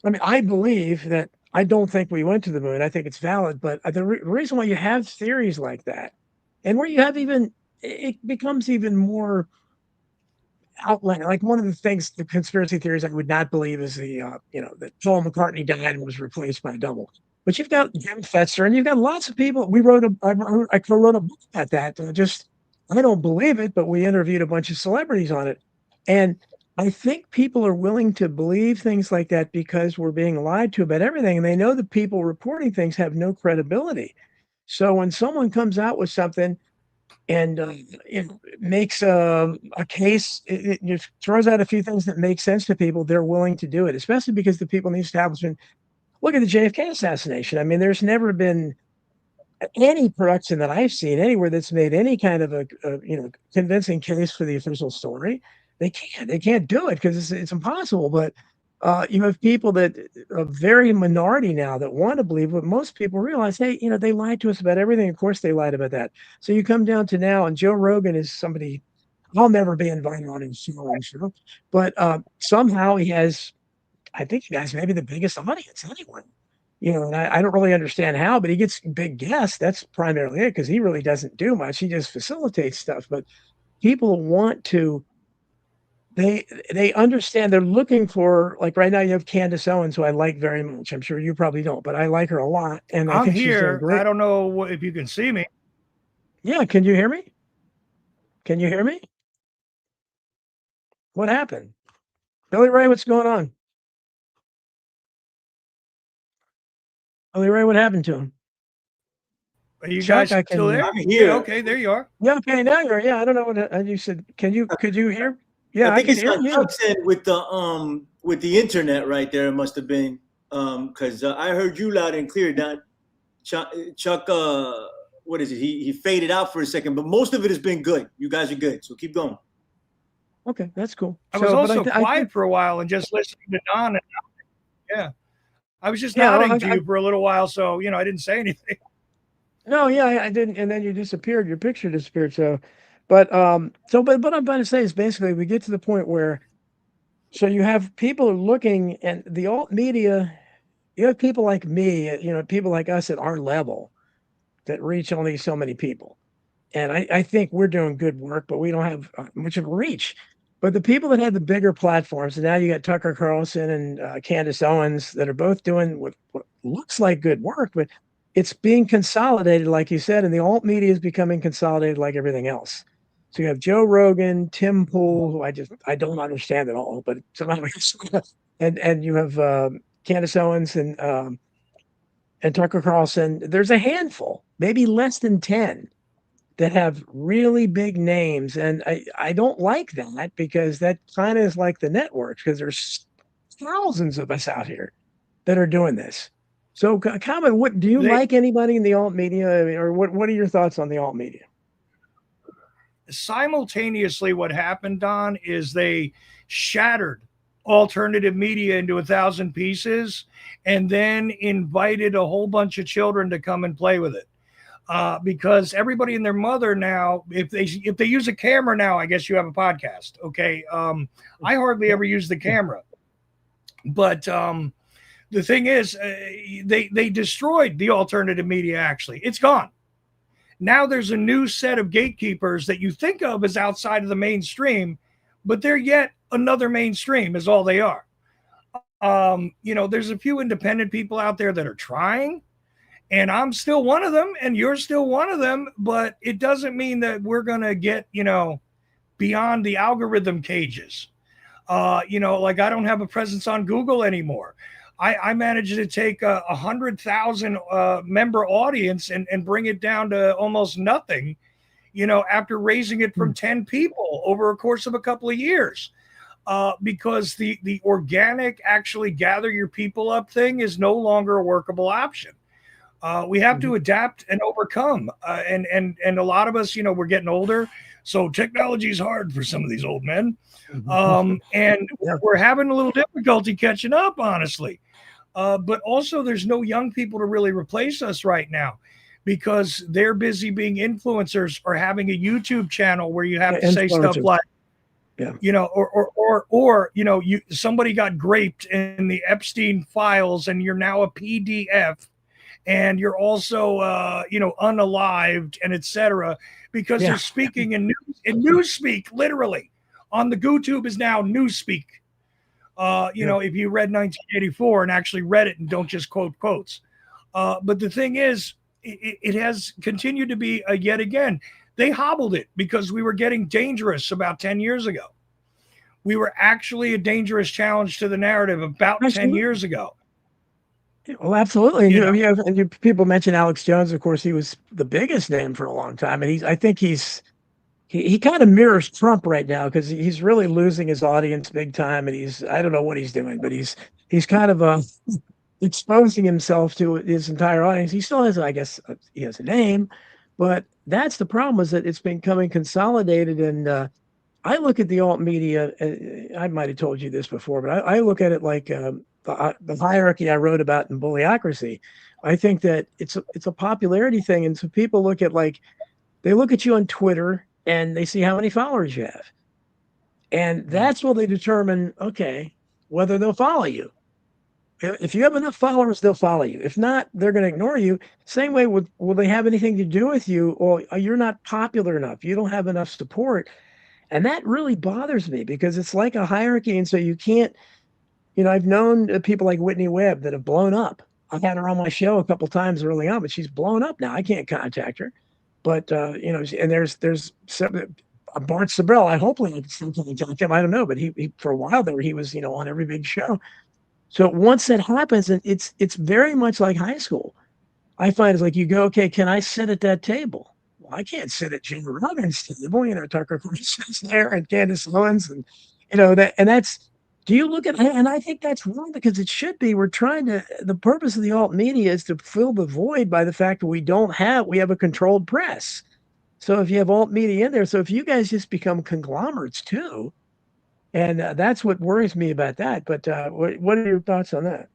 I mean, I believe that I don't think we went to the moon. I think it's valid, but the reason why you have theories like that, and where you have even it becomes even more outland. Like one of the things, the conspiracy theories I would not believe is that Paul McCartney died and was replaced by a double. But you've got Jim Fetzer, and you've got lots of people. I wrote a book about that. Just I don't believe it, but we interviewed a bunch of celebrities on it, and I think people are willing to believe things like that because we're being lied to about everything, and they know the people reporting things have no credibility. So when someone comes out with something and it makes a case. It just throws out a few things that make sense to people. They're willing to do it, especially because the people in the establishment look at the JFK assassination. I mean, there's never been any production that I've seen anywhere that's made any kind of a convincing case for the official story. They can't do it because it's impossible. But You have people that a very minority now that want to believe what most people realize. Hey, they lied to us about everything. Of course, they lied about that. So you come down to now, and Joe Rogan is somebody I'll never be invited on his show, I'm sure, but somehow he has. I think he has maybe the biggest audience anyone. And I don't really understand how, but he gets big guests. That's primarily it because he really doesn't do much. He just facilitates stuff. But people want to they understand they're looking for like right now you have Candace Owens, who I like very much. I'm sure you probably don't, but I like her a lot, and I I'm think she's doing here. I great. don't know if you can see me. Yeah, can you hear me? Can you hear me? What happened? Billy Ray, what's going on? Billy Ray, what happened to him? Are you Chuck, guys I still can there? I'm Yeah, here. okay, there you are. yeah, okay, now you're yeah, I don't know what you said. Could you hear? I Yeah, I think can it's hear on you. Chuck's end with the internet right there. It must have been because I heard you loud and clear. Don Chuck, what is it? He faded out for a second, but most of it has been good. You guys are good, so keep going. Okay, that's cool. I was So, but also I think quiet for a while and just listening to Don. And, yeah, I was just yeah, nodding to you for a little while, so I didn't say anything. no, yeah, I didn't, and then you disappeared. Your picture disappeared. But what I'm trying to say is basically we get to the point where so you have people looking, and the alt media. You have people like me, people like us at our level that reach only so many people. And I think we're doing good work, but we don't have much of a reach. But the people that have the bigger platforms, and now you got Tucker Carlson and Candace Owens that are both doing what looks like good work, but it's being consolidated, like you said, and the alt media is becoming consolidated like everything else. So you have Joe Rogan, Tim Pool, who I don't understand at all, but somehow, and you have Candace Owens and Tucker Carlson. There's a handful, maybe less than 10 that have really big names. And I don't like that because that kind of is like the networks because there's thousands of us out here that are doing this. So, comment, what do you They like anybody in the alt media? I mean, or what are your thoughts on the alt media? simultaneously, what happened, Don, is they shattered alternative media into 1,000 pieces and then invited a whole bunch of children to come and play with it. Because everybody and their mother now, if they use a camera now, I guess you have a podcast. Okay, I hardly ever use the camera, but the thing is, they destroyed the alternative media. Actually, it's gone. Now there's a new set of gatekeepers that you think of as outside of the mainstream, but they're yet another mainstream. Is all they are. There's a few independent people out there that are trying, and I'm still one of them, and you're still one of them, but it doesn't mean that we're going to get, beyond the algorithm cages. Like I don't have a presence on Google anymore. I managed to take 100,000 member audience and bring it down to almost nothing, after raising it from 10 people over a course of a couple of years. Because the organic actually gather your people up thing is no longer a workable option. We have to adapt and overcome. And a lot of us, we're getting older, so technology is hard for some of these old men. And we're having a little difficulty catching up, honestly. But also, there's no young people to really replace us right now because they're busy being influencers or having a YouTube channel where you have to say stuff like, somebody got graped in the Epstein files and you're now a PDF and you're also unalived and etc. because they're speaking in newspeak, literally on the GooTube is now newspeak. If you read 1984 and actually read it and don't just quote quotes. But the thing is, it has continued to be yet again. They hobbled it because we were getting dangerous about 10 years ago. We were actually a dangerous challenge to the narrative about 10 years ago. Well, absolutely. And people mention Alex Jones. Of course, he was the biggest name for a long time, and I think he kind of mirrors Trump right now because he's really losing his audience big time, and I don't know what he's doing, but he's kind of exposing himself to his entire audience. He still has, I guess, he has a name, but that's the problem is that it's becoming consolidated and I look at the alt media. I might have told you this before, but I look at it like the hierarchy I wrote about in Bullyocracy. I think that it's a popularity thing, and so people look at like they look at you on Twitter and they see how many followers you have, and that's what they determine. Okay, whether they'll follow you. If you have enough followers, they'll follow you. If not, they're going to ignore you. Same way with will they have anything to do with you, or you're not popular enough. You don't have enough support. And that really bothers me because it's like a hierarchy. And so you can't, I've known people like Whitney Webb that have blown up. I've had her on my show a couple times early on, but she's blown up now. I can't contact her. But, and there's Bart Sibrel. I hopefully I can still contact him. I don't know. But he for a while there, he was, on every big show. So once that happens, and it's very much like high school. I find it's like you go, okay, can I sit at that table? Well, I can't sit at Jim Robbins' table. Tucker Carlson's there and Candace Owens, and that's. Do you look at? And I think that's wrong because it should be. We're trying to. The purpose of the alt media is to fill the void by the fact that we have a controlled press. So if you have alt media in there, so if you guys just become conglomerates too, and that's what worries me about that. But what are your thoughts on that?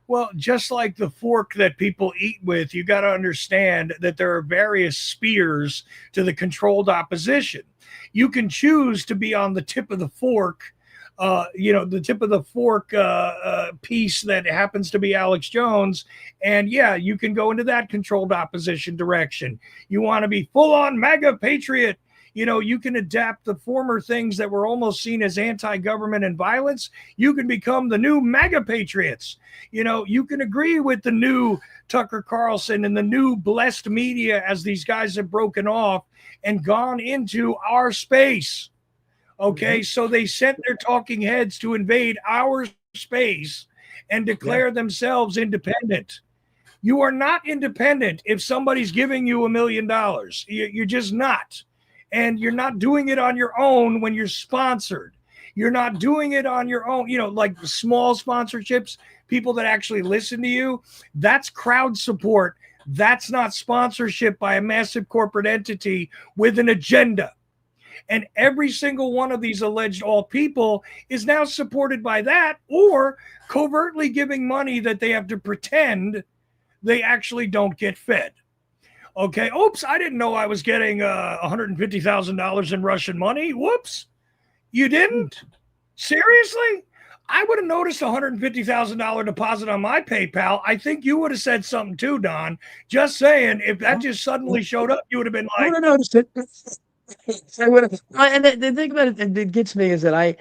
Well, just like the fork that people eat with, you got to understand that there are various spears to the controlled opposition. You can choose to be on the tip of the fork, the tip of the fork piece that happens to be Alex Jones. And yeah, you can go into that controlled opposition direction. You want to be full on MAGA patriot. You can adapt the former things that were almost seen as anti-government and violence. You can become the new MAGA patriots. You can agree with the new Tucker Carlson and the new blessed media as these guys have broken off and gone into our space. Okay, so they sent their talking heads to invade our space and declare themselves independent. You are not independent if somebody's giving you $1 million. You're just not. And you're not doing it on your own when you're sponsored. You're not doing it on your own, like small sponsorships, people that actually listen to you. That's crowd support. That's not sponsorship by a massive corporate entity with an agenda. And every single one of these alleged alt people is now supported by that or covertly giving money that they have to pretend they actually don't get fed. Okay. Oops. I didn't know I was getting $150,000 in Russian money. Whoops. You didn't? Seriously? I would have noticed a $150,000 deposit on my PayPal. I think you would have said something too, Don. Just saying, if that just suddenly showed up, you would have been like, I would have noticed it. I would have. And the thing about it that gets me is that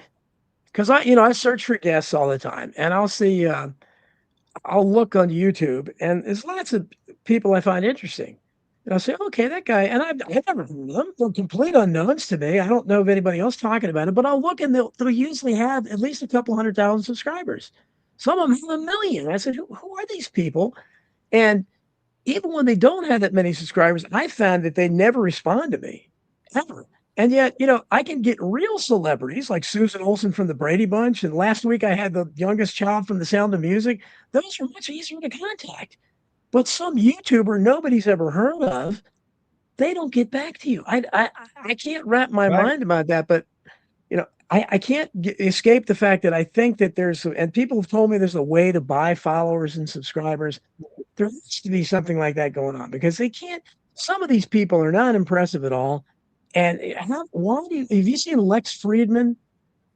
because I search for guests all the time, and I'll see, I'll look on YouTube, and there's lots of people I find interesting. And I'll say, okay, that guy, and I've never heard of them. They're complete unknowns to me. I don't know of anybody else talking about it, but I'll look and they'll usually have at least a couple 100,000 subscribers. Some of them have 1 million. I said, who are these people? And even when they don't have that many subscribers, I found that they never respond to me, ever. And yet, I can get real celebrities like Susan Olsen from the Brady Bunch. And last week I had the youngest child from The Sound of Music. Those are much easier to contact. But some YouTuber nobody's ever heard of, they don't get back to you. I can't wrap my mind about that, but I can't escape the fact that I think that and people have told me there's a way to buy followers and subscribers. There needs to be something like that going on because they can't. Some of these people are not impressive at all. And have you seen Lex Friedman?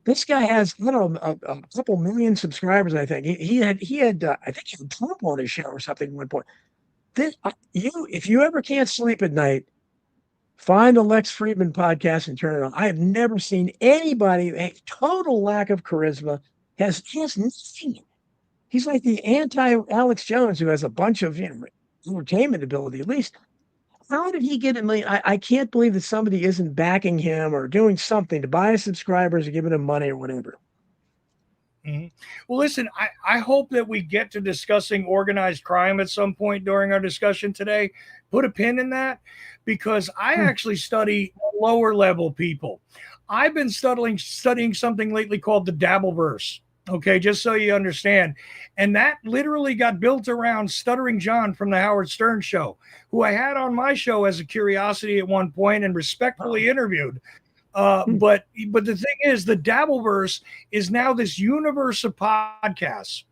This guy has, I don't know, a couple million subscribers, I think. He had I think he had Trump on his show or something at one point. If you ever can't sleep at night, find the Lex Friedman podcast and turn it on. I have never seen anybody, a total lack of charisma, has nothing. He's like the anti-Alex Jones who has a bunch of entertainment ability, at least. How did he get in? I can't believe that somebody isn't backing him or doing something to buy his subscribers or giving him money or whatever. Mm-hmm. Well, listen, I hope that we get to discussing organized crime at some point during our discussion today. Put a pin in that because I actually study lower level people. I've been studying something lately called the Dabbleverse. Okay, just so you understand. And that literally got built around Stuttering John from the Howard Stern show, who I had on my show as a curiosity at one point and respectfully interviewed. But the thing is, the Dabbleverse is now this universe of podcasts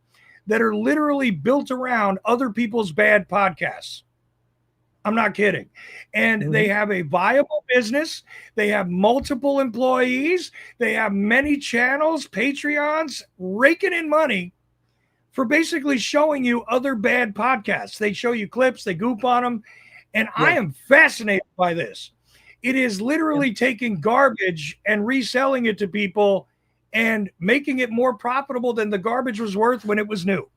that are literally built around other people's bad podcasts. I'm not kidding. And they have a viable business. They have multiple employees. They have many channels, Patreons, raking in money for basically showing you other bad podcasts. They show you clips, they goop on them. And I am fascinated by this. It is literally taking garbage and reselling it to people and making it more profitable than the garbage was worth when it was new.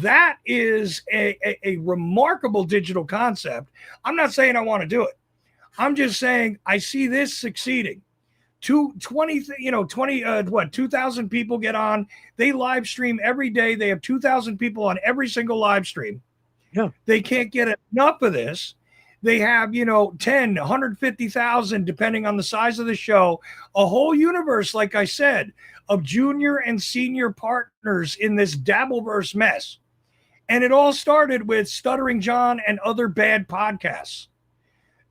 That is a remarkable digital concept. I'm not saying I want to do it. I'm just saying I see this succeeding. 2,000 people get on. They live stream every day. They have 2,000 people on every single live stream. Yeah. They can't get enough of this. They have, 10, 150,000, depending on the size of the show, a whole universe, like I said, of junior and senior partners in this Dabbleverse mess. And it all started with Stuttering John and other bad podcasts.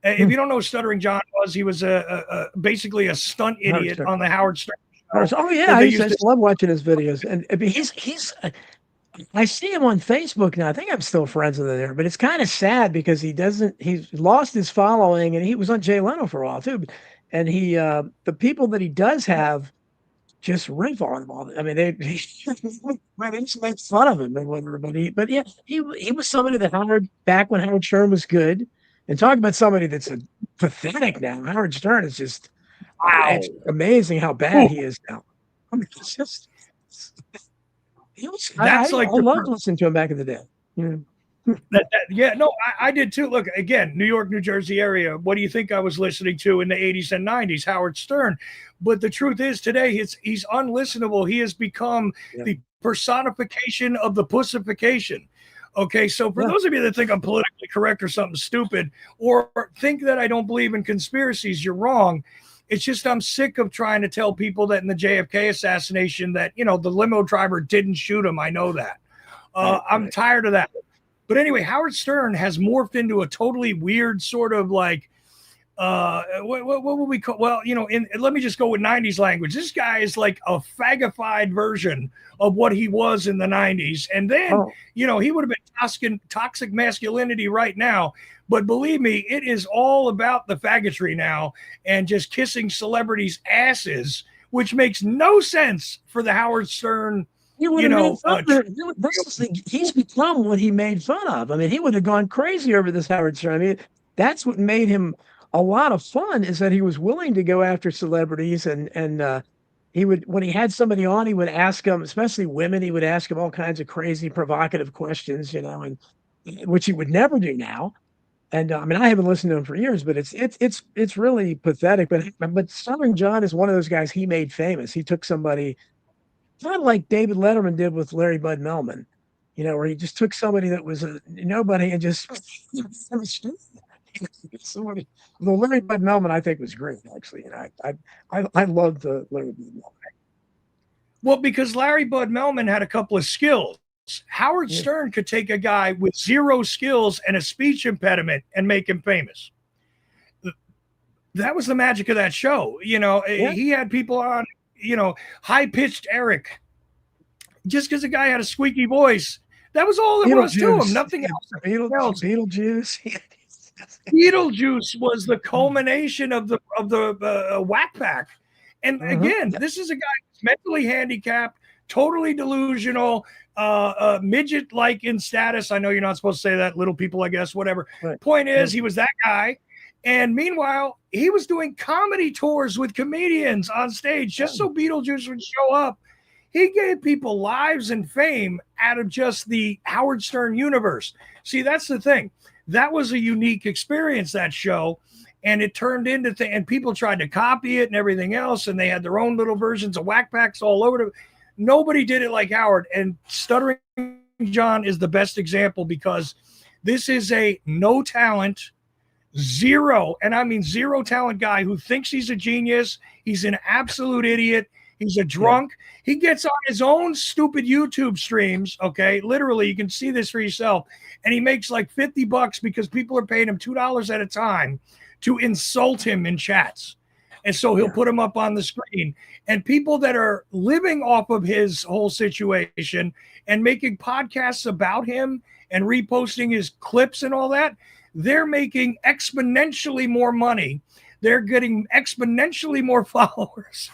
If you don't know who Stuttering John was, he was basically a stunt idiot on the Howard Stern show. Oh yeah, I used to love watching his videos, and I mean, he's. I see him on Facebook now. I think I'm still friends with him there, but it's kind of sad because he's lost his following, and he was on Jay Leno for a while too. And the people that he does have just riff on him all. I mean, they just make fun of him and whatever. But yeah, he was somebody that Howard, back when Howard Stern was good, and talking about somebody that's pathetic now. Howard Stern is just it's amazing how bad he is now. I mean, it's just. I loved listening to him back in the day. I did too. Look, again, New York, New Jersey area. What do you think I was listening to in the 80s and 90s? Howard Stern. But the truth is today, he's unlistenable. He has become the personification of the pussification. Okay, so for those of you that think I'm politically correct or something stupid, or think that I don't believe in conspiracies, you're wrong. It's just I'm sick of trying to tell people that in the JFK assassination that, the limo driver didn't shoot him. I know that. I'm tired of that. But anyway, Howard Stern has morphed into a totally weird sort of like, what would we call? Well, let me just go with 90s language. This guy is like a fagified version of what he was in the 90s. And then, he would have been toxic masculinity right now. But believe me, it is all about the faggotry now and just kissing celebrities' asses, which makes no sense for the Howard Stern. He's become what he made fun of. I mean, he would have gone crazy over this Howard Stern. I mean, that's what made him a lot of fun, is that he was willing to go after celebrities, and he would, when he had somebody on, he would ask them, especially women, he would ask them all kinds of crazy, provocative questions, and which he would never do now. And I mean, I haven't listened to him for years, but it's really pathetic. But Stuttering John is one of those guys he made famous. He took somebody, kind of like David Letterman did with Larry Bud Melman, where he just took somebody that was a nobody and just somebody. The Larry Bud Melman, I think, was great, actually. I loved Larry Bud Melman. Well, because Larry Bud Melman had a couple of skills. Howard Stern could take a guy with zero skills and a speech impediment and make him famous. That was the magic of that show. He had people on, high-pitched Eric. Just because the guy had a squeaky voice, that was all there was to him. Nothing else. Beetlejuice. Beetlejuice was the culmination of the whack pack. And again, this is a guy who's mentally handicapped, totally delusional, midget-like in status. I know you're not supposed to say that, little people, I guess, whatever. Right. Point is, he was that guy. And meanwhile, he was doing comedy tours with comedians on stage just so Beetlejuice would show up. He gave people lives and fame out of just the Howard Stern universe. See, that's the thing. That was a unique experience, that show. And it turned into and people tried to copy it and everything else. And they had their own little versions of whack packs all over. Nobody did it like Howard. And Stuttering John is the best example, because this is a no talent, zero, and I mean zero talent guy who thinks he's a genius. He's an absolute idiot. He's a drunk. He gets on his own stupid YouTube streams. Okay. Literally, you can see this for yourself. And he makes like $50 because people are paying him $2 at a time to insult him in chats. And so he'll put them up on the screen. And people that are living off of his whole situation and making podcasts about him and reposting his clips and all that, they're making exponentially more money. They're getting exponentially more followers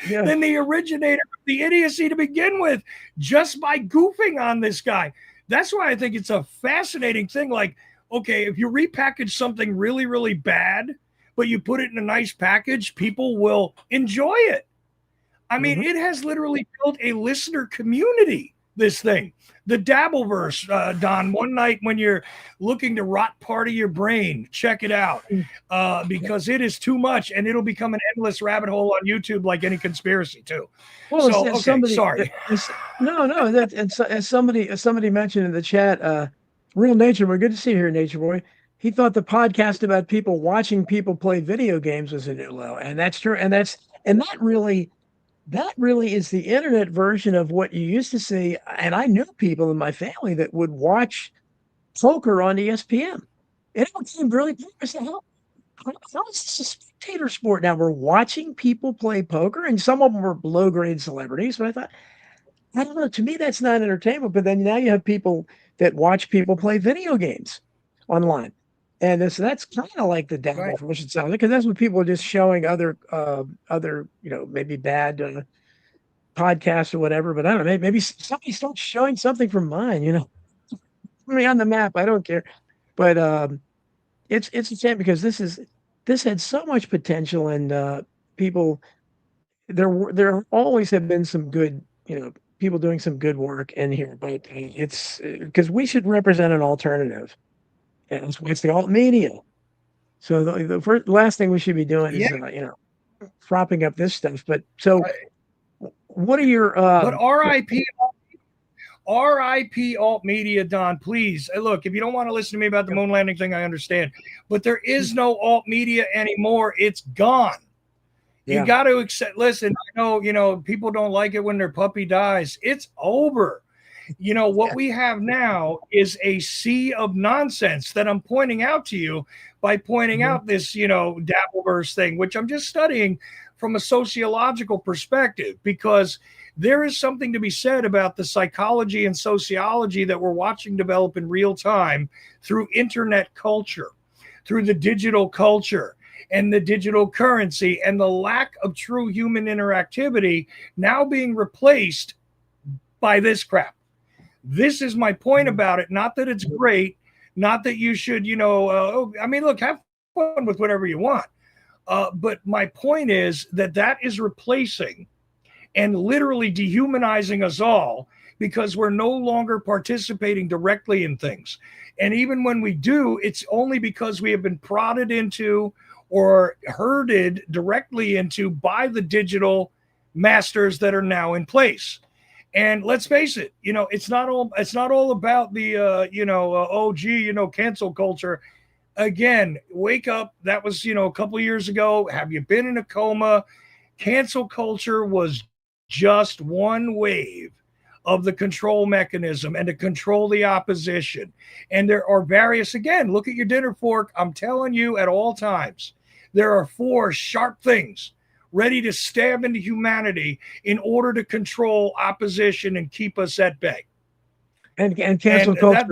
than the originator of the idiocy to begin with, just by goofing on this guy. That's why I think it's a fascinating thing. Like, okay, if you repackage something really, really bad, but you put it in a nice package, people will enjoy it. I mean, it has literally built a listener community, this thing. The Dabbleverse, Don, one night when you're looking to rot part of your brain, check it out, because it is too much, and it'll become an endless rabbit hole on YouTube like any conspiracy too. Well, so, okay, somebody, sorry. No, that as somebody mentioned in the chat, Real Nature Boy, good to see you here, Nature Boy. He thought the podcast about people watching people play video games was a new low, and that's true. And that really is the internet version of what you used to see. And I knew people in my family that would watch poker on ESPN. And it became really how is this a spectator sport now? We're watching people play poker, and some of them were low grade celebrities. But I thought, I don't know. To me, that's not entertainment. But then now you have people that watch people play video games online. And that's kind of like the dabble for which it sounds like, because that's what people are just showing other, maybe bad podcasts or whatever. But I don't know, maybe somebody starts showing something from mine, put me on the map. I don't care. But it's a shame, because this had so much potential, and people, there always have been some good, people doing some good work in here, but it's because we should represent an alternative. And it's the alt media. So the last thing we should be doing is, propping up this stuff. But so, what are your? But RIP alt media, Don. Please look. If you don't want to listen to me about the moon landing thing, I understand. But there is no alt media anymore. It's gone. You got to accept. Listen, I know people don't like it when their puppy dies. It's over. What we have now is a sea of nonsense that I'm pointing out to you by pointing out this, Dabbleverse thing, which I'm just studying from a sociological perspective, because there is something to be said about the psychology and sociology that we're watching develop in real time through internet culture, through the digital culture and the digital currency, and the lack of true human interactivity now being replaced by this crap. This is my point about it. Not that it's great, not that you should, look, have fun with whatever you want. But my point is that is replacing and literally dehumanizing us all, because we're no longer participating directly in things. And even when we do, it's only because we have been prodded into or herded directly into by the digital masters that are now in place. And let's face it, it's not all about the, cancel culture. Again, wake up. That was, a couple of years ago. Have you been in a coma? Cancel culture was just one wave of the control mechanism and to control the opposition. And there are various, again, look at your dinner fork. I'm telling you at all times, there are 4 sharp things ready to stab into humanity in order to control opposition and keep us at bay. And cancel culture,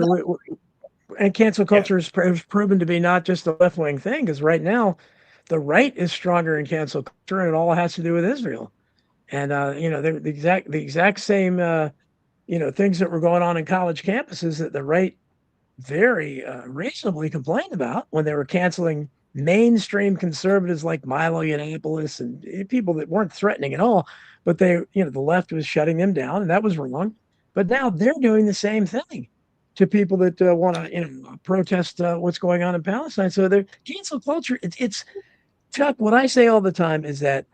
has proven to be not just a left-wing thing, because right now the right is stronger in cancel culture, and it all has to do with Israel. And they're the exact same things that were going on in college campuses that the right very reasonably complained about when they were canceling mainstream conservatives like Milo Yiannopoulos and people that weren't threatening at all, but the left was shutting them down, and that was wrong. But now they're doing the same thing to people that want to protest what's going on in Palestine. So the cancel culture, it's Chuck. What I say all the time is that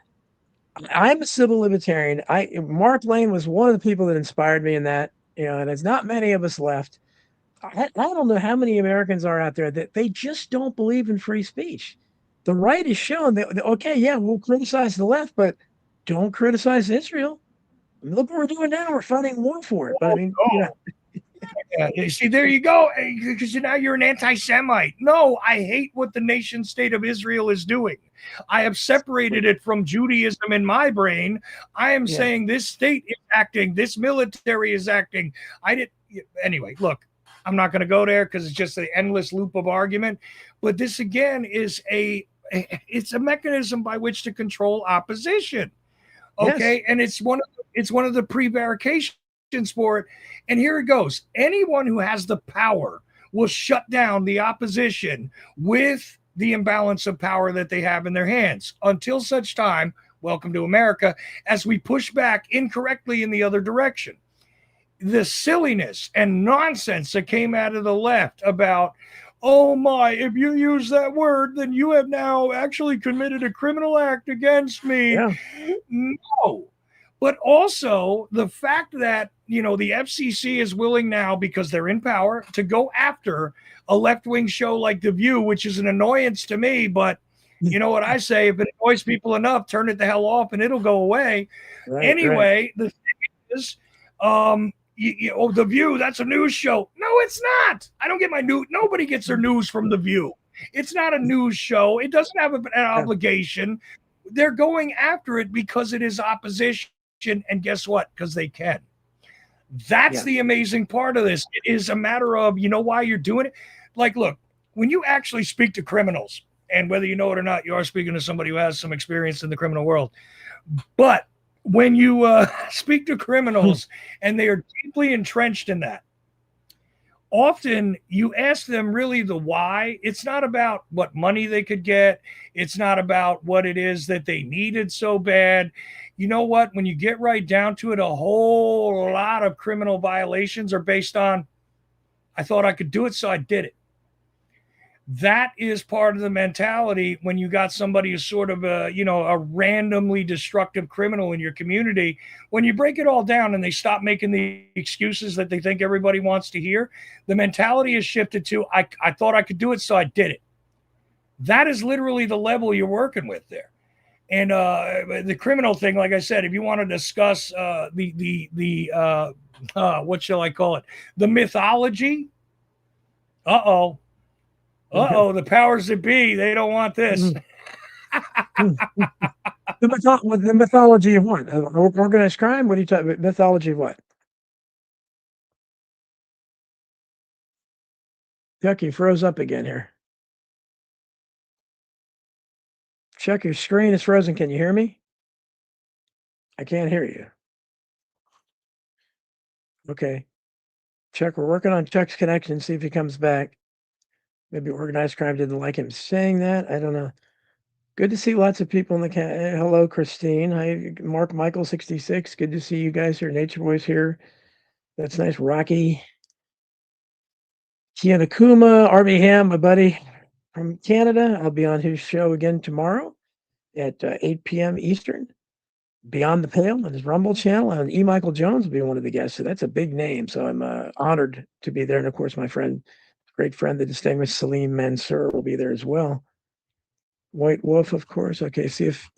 I'm a civil libertarian. Mark Lane was one of the people that inspired me in that, and there's not many of us left. I don't know how many Americans are out there that they just don't believe in free speech. The right is shown that, okay, yeah, we'll criticize the left, but don't criticize Israel. I mean, look what we're doing now. We're fighting war for it. But I mean, Yeah, you see, there you go. Because now you're an anti-Semite. No, I hate what the nation state of Israel is doing. I have separated it from Judaism in my brain. I am Yeah. saying this state is acting, this military is acting. I did anyway. Look, I'm not going to go there because it's just an endless loop of argument. But this again is it's a mechanism by which to control opposition. Yes. Okay, and it's one of the prevarications for it. And here it goes: anyone who has the power will shut down the opposition with the imbalance of power that they have in their hands until such time. Welcome to America, as we push back incorrectly in the other direction. The silliness and nonsense that came out of the left about, oh my, if you use that word, then you have now actually committed a criminal act against me. Yeah. No. But also the fact that, the FCC is willing now, because they're in power, to go after a left-wing show like The View, which is an annoyance to me. But you know what I say? If it annoys people enough, turn it the hell off and it'll go away. Right. Anyway, the thing is, The View, that's a news show. No, it's not. I don't get my news. Nobody gets their news from The View. It's not a news show. It doesn't have an obligation. They're going after it because it is opposition. And guess what? Because they can. That's the amazing part of this. It is a matter of, why you're doing it? Like, look, when you actually speak to criminals, and whether you know it or not, you are speaking to somebody who has some experience in the criminal world. But when you speak to criminals and they are deeply entrenched in that, often you ask them really the why. It's not about what money they could get. It's not about what it is that they needed so bad. You know what? When you get right down to it, a whole lot of criminal violations are based on, I thought I could do it, so I did it. That is part of the mentality when you got somebody who's sort of a randomly destructive criminal in your community. When you break it all down and they stop making the excuses that they think everybody wants to hear, the mentality is shifted to, I thought I could do it, so I did it. That is literally the level you're working with there. And the criminal thing, like I said, if you want to discuss what shall I call it? The mythology. Uh-oh. The powers that be, they don't want this. The mythology of what? Organized crime? What are you talking about? Mythology of what? Chuck, you froze up again here. Chuck, your screen is frozen. Can you hear me? I can't hear you. Okay. Chuck, we're working on Chuck's connection. See if he comes back. Maybe organized crime didn't like him saying that. I don't know. Good to see lots of people in the hello, Christine. Hi, Mark Michael 66. Good to see you guys here. Nature Boys here. That's nice. Rocky. Kianakuma, RB Ham, my buddy from Canada. I'll be on his show again tomorrow at 8 p.m. Eastern. Beyond the Pale on his Rumble channel. And E. Michael Jones will be one of the guests. So that's a big name. So I'm honored to be there. And of course, my friend, great friend, the distinguished Salim Mansour will be there as well. White Wolf, of course. Okay, see if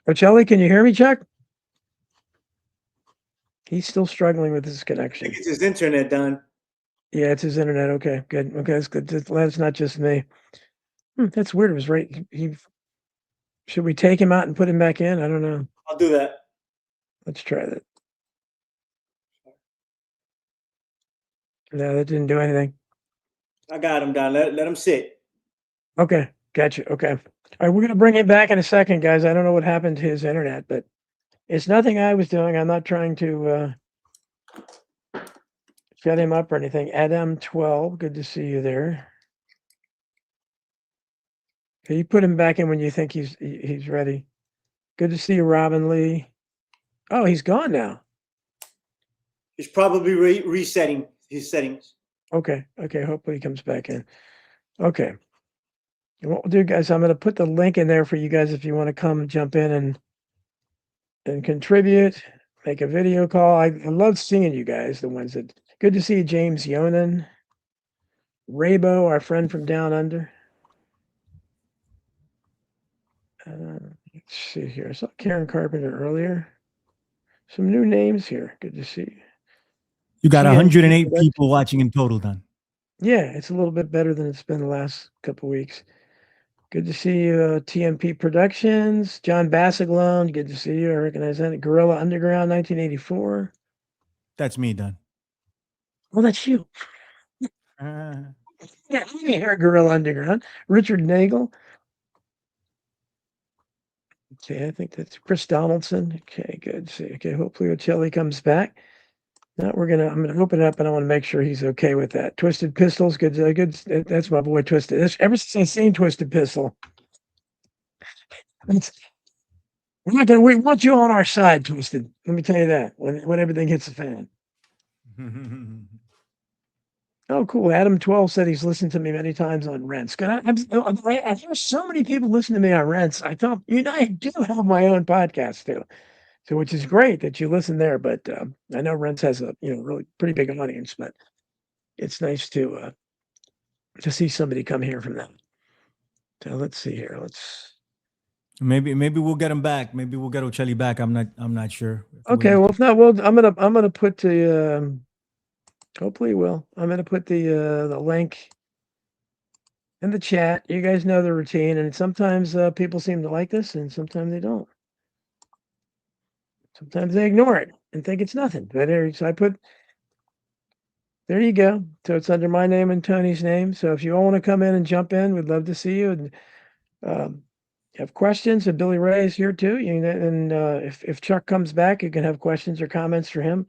Ocelli, can you hear me, Chuck? He's still struggling with his I connection. think it's his internet, Don. Yeah, it's his internet. Okay, good. Okay, that's good. That's not just me. That's weird. It was right. Should we take him out and put him back in? I don't know. I'll do that. Let's try that. No, that didn't do anything. I got him, Don. Let him sit. Okay, gotcha. Okay. All right, we're gonna bring him back in a second, guys. I don't know what happened to his internet, but it's nothing I was doing. I'm not trying to shut him up or anything. Adam 12, good to see you there. Okay, you put him back in when you think he's ready. Good to see you, Robin Lee. Oh, he's gone now. He's probably resetting his settings. Okay. Hopefully he comes back in. Okay. And what we'll do, guys, I'm going to put the link in there for you guys if you want to come jump in and contribute, make a video call. I love seeing you guys, the ones that. Good to see you, James Yonan. Raybo, our friend from down under. Let's see here. I saw Karen Carpenter earlier. Some new names here. Good to see you. You got TNP 108 Productions. people watching in total, Don. Yeah, it's a little bit better than it's been the last couple weeks. Good to see you, TMP Productions. John Bassaglone, good to see you. I recognize that. Gorilla Underground, 1984. That's me, Don. Oh, that's you. Yeah, I can hear Gorilla Underground. Richard Nagel. Okay, I think that's Chris Donaldson. Okay, good. See, okay, hopefully Ocelli comes back. Now I'm gonna open it up, and I want to make sure he's okay with that. Twisted Pistols, good, good. That's my boy Twisted. Ever since I've seen Twisted Pistol, we want you on our side, Twisted. Let me tell you that when everything hits the fan. Oh, cool. Adam 12 said he's listened to me many times on Rents. I hear so many people listen to me on Rents. I thought, I do have my own podcast too. So, which is great that you listen there. But I know Rents has a, really pretty big audience, but it's nice to see somebody come here from that. So let's see here. Maybe we'll get him back. Maybe we'll get Ocelli back. I'm not sure. Okay. Well, if not, I'm gonna put the, hopefully will. I'm gonna put the link in the chat. You guys know the routine, and sometimes people seem to like this, and sometimes they don't. Sometimes they ignore it and think it's nothing. But there you go. So it's under my name and Tony's name. So if you all want to come in and jump in, we'd love to see you. And have questions, and Billy Ray is here too. And if Chuck comes back, you can have questions or comments for him.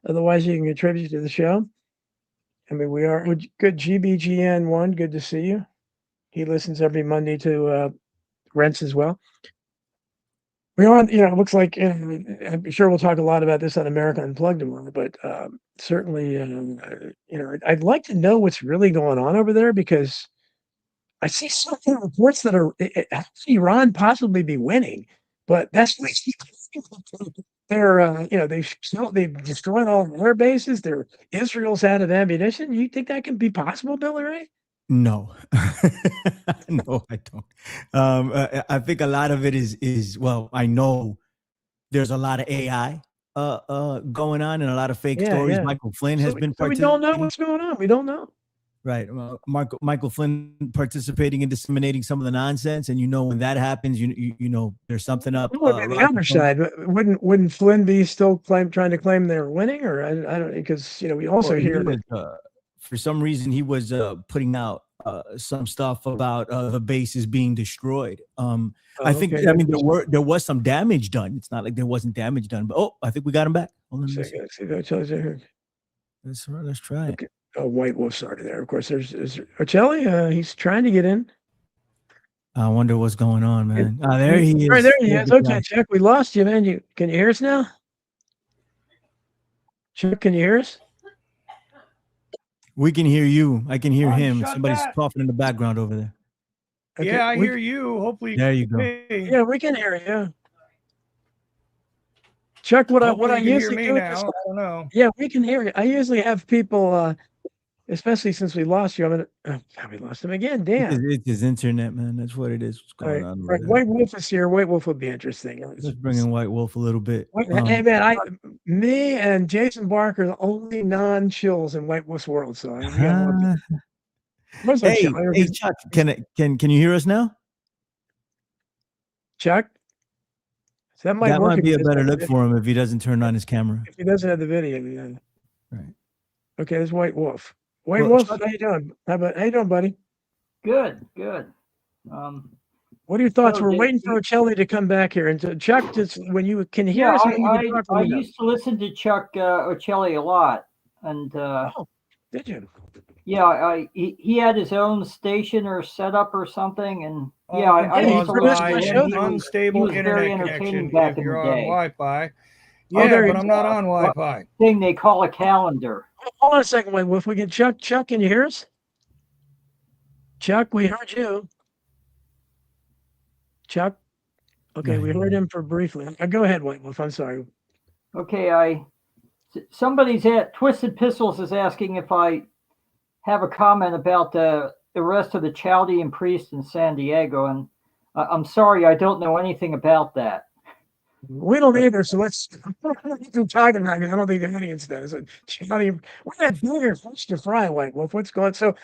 Otherwise, you can contribute to the show. I mean, we are good. GBGN1, good to see you. He listens every Monday to Rents as well. We are, it looks like, I'm sure we'll talk a lot about this on America Unplugged tomorrow, but certainly, I'd like to know what's really going on over there, because I see some reports that Iran possibly be winning, but that's like they're, they've destroyed all of their bases. Israel's out of ammunition. You think that can be possible, Billy Ray? No, no, I don't. I think a lot of it is well, I know there's a lot of AI going on and a lot of fake stories. Yeah. Michael Flynn has been So we participating. don't know what's going on. We don't know. Right. Michael Flynn participating and disseminating some of the nonsense. And when that happens, you know there's something up. On the other side, wouldn't Flynn be still trying to claim they're winning? Or I don't, because we also hear that for some reason he was putting out some stuff about the bases being destroyed. I think okay. I mean there was some damage done. It's not like there wasn't damage done, but I think we got him back. Hold on, let's try it. Okay. Oh, White Wolf started there. Of course, there's Ocelli. He's trying to get in. I wonder what's going on, man. There he is. Right there he is. Okay, Chuck, we lost you, man. Can you hear us now? Chuck, can you hear us? We can hear you. I can hear him. Somebody's coughing in the background over there. Okay, yeah, I hear you. Hopefully, there you go. Yeah, we can hear you. Chuck, what I usually do now. I don't know. Yeah, we can hear you. I usually have people, especially since we lost you. We lost him again. Damn. It's his internet, man. That's what it is. What's going on? Right. White Wolf is here. White Wolf will be interesting. Let's bring in White Wolf a little bit. Hey man, me and Jason Barker are the only non-chills in White Wolf's world. So hey, Chuck, can you hear us now? Chuck? So that might be a better look for him if he doesn't turn on his camera. If he doesn't have the video, yeah. Right. Okay, there's White Wolf. Wolf, Chuck, how you doing? How you doing, buddy? Good. What are your thoughts? We're waiting for Ocelli to come back here. And Chuck, when you can hear us, I used to listen to Chuck Ocelli a lot, and did you? Yeah, he had his own station or setup or something, and I used to listen to unstable internet connection back if you're in the on day. Wi-Fi. Yeah, but I'm not on Wi-Fi. Thing they call a calendar. Hold on a second, wait. If we get Chuck, can you hear us? Chuck, we heard you. Chuck? Okay, we heard him for briefly. Go ahead, White Wolf. I'm sorry. Okay, somebody's at Twisted Pistols is asking if I have a comment about the arrest of the Chaldean priest in San Diego, and I'm sorry, I don't know anything about that. We don't either, so let's keep talking about it. I don't think the audience does. We're not bigger fish to fry, like, well, what's going so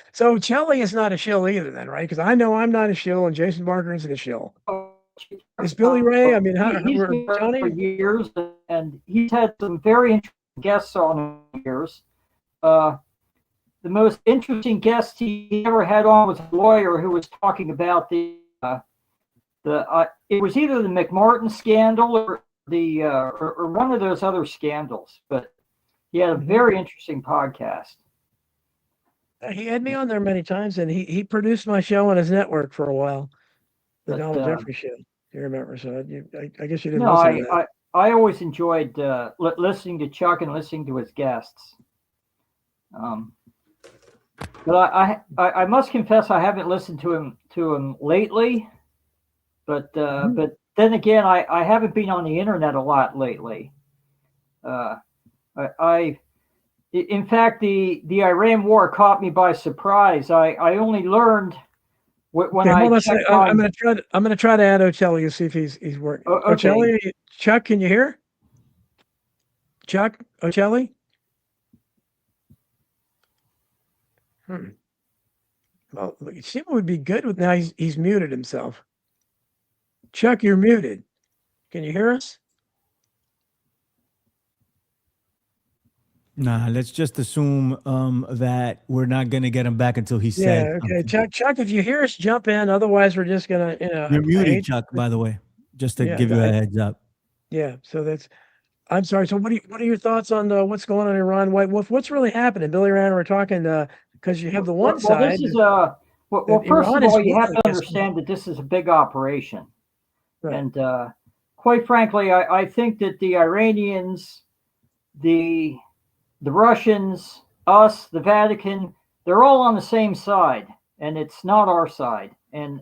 Kelly is not a shill either then, right? Because I know I'm not a shill and Jason Barker isn't a shill. Is Billy Ray? I mean, He's we're been around for Tony? years, and he's had some very interesting guests on years. The most interesting guest he ever had on was a lawyer who was talking about it was either the McMartin scandal or or one of those other scandals, but he had a very interesting podcast. He had me on there many times, and he produced my show on his network for a while, the But, Donald Jeffries show. You remember? So I guess you didn't No, listen to that. I always enjoyed listening to Chuck and listening to his guests. But I must confess I haven't listened to him lately. But then again, I haven't been on the internet a lot lately. In fact, the Iran war caught me by surprise. I only learned when Okay, hold on a I second. checked I'm on. gonna try to add Ocelli and see if he's working. Okay. Ocelli, Chuck, can you hear? Chuck, Ocelli? Well, see what would be good with now he's muted himself. Chuck, you're muted. Can you hear us? Nah, let's just assume that we're not gonna get him back until he says Yeah, okay. something. Chuck, if you hear us, jump in. Otherwise, we're just gonna, You're muted, Chuck, by the way, just to Yeah, give you a heads up. yeah. So I'm sorry. So what are your thoughts on what's going on in Iran? What's really happening? Billy Rand, we're talking because you have the one Well, side. this is well. First Iran of is all, you have weak, to understand that this is a big operation, right. and quite frankly, I think that the Iranians, the Russians, us, the Vatican, they're all on the same side, and it's not our side. And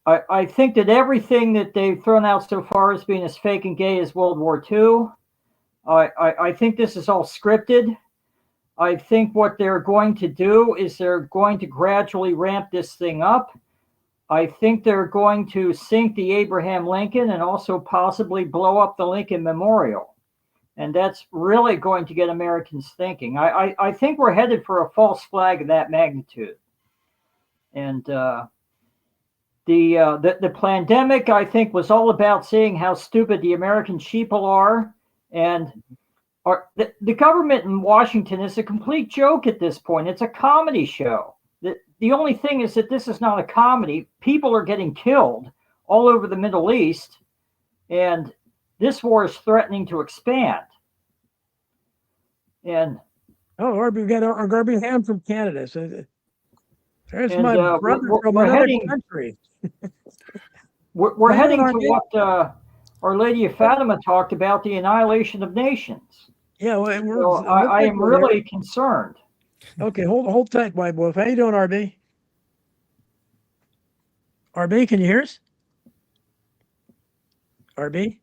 I think that everything that they've thrown out so far as being as fake and gay as World War II. I think this is all scripted. I think what they're going to do is they're going to gradually ramp this thing up. I think they're going to sink the Abraham Lincoln and also possibly blow up the Lincoln Memorial. And that's really going to get Americans thinking. I think we're headed for a false flag of that magnitude. And the pandemic, I think, was all about seeing how stupid the American sheeple are. And the government in Washington is a complete joke at this point. It's a comedy show. The only thing is that this is not a comedy. People are getting killed all over the Middle East, and this war is threatening to expand. And we got our Garby Ham from Canada. So there's my brother from we're another heading, country. we're heading to what Our Lady of Fatima talked about, the annihilation of nations. Yeah, well, so I am really concerned. Okay, hold tight, White Wolf. How you doing, RB? RB, can you hear us? RB?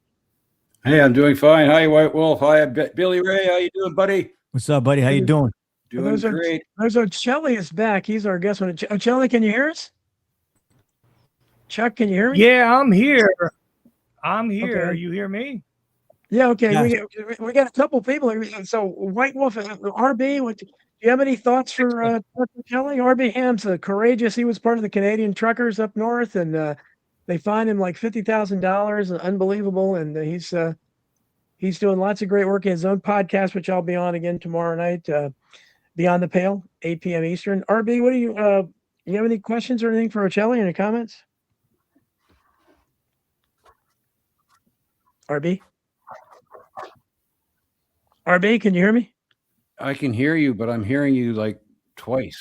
Hey, I'm doing fine. Hi, White Wolf. Hi, Billy Ray. How you doing, buddy? What's up, buddy? How you doing? Doing great. There's Ocelli is back. He's our guest. Ocelli, can you hear us? Chuck, can you hear me? Yeah, I'm here. Okay. You hear me? Yeah, okay. Yes. We got a couple people here. So White Wolf, RB, do you have any thoughts for Ocelli? RB Ham's courageous. He was part of the Canadian truckers up north, and they fined him like $50,000. Unbelievable. And he's doing lots of great work in his own podcast, which I'll be on again tomorrow night. Beyond the Pale, 8 p.m. Eastern. RB, what do you have any questions or anything for Ocelli? Any comments? RB, can you hear me? I can hear you, but I'm hearing you like twice.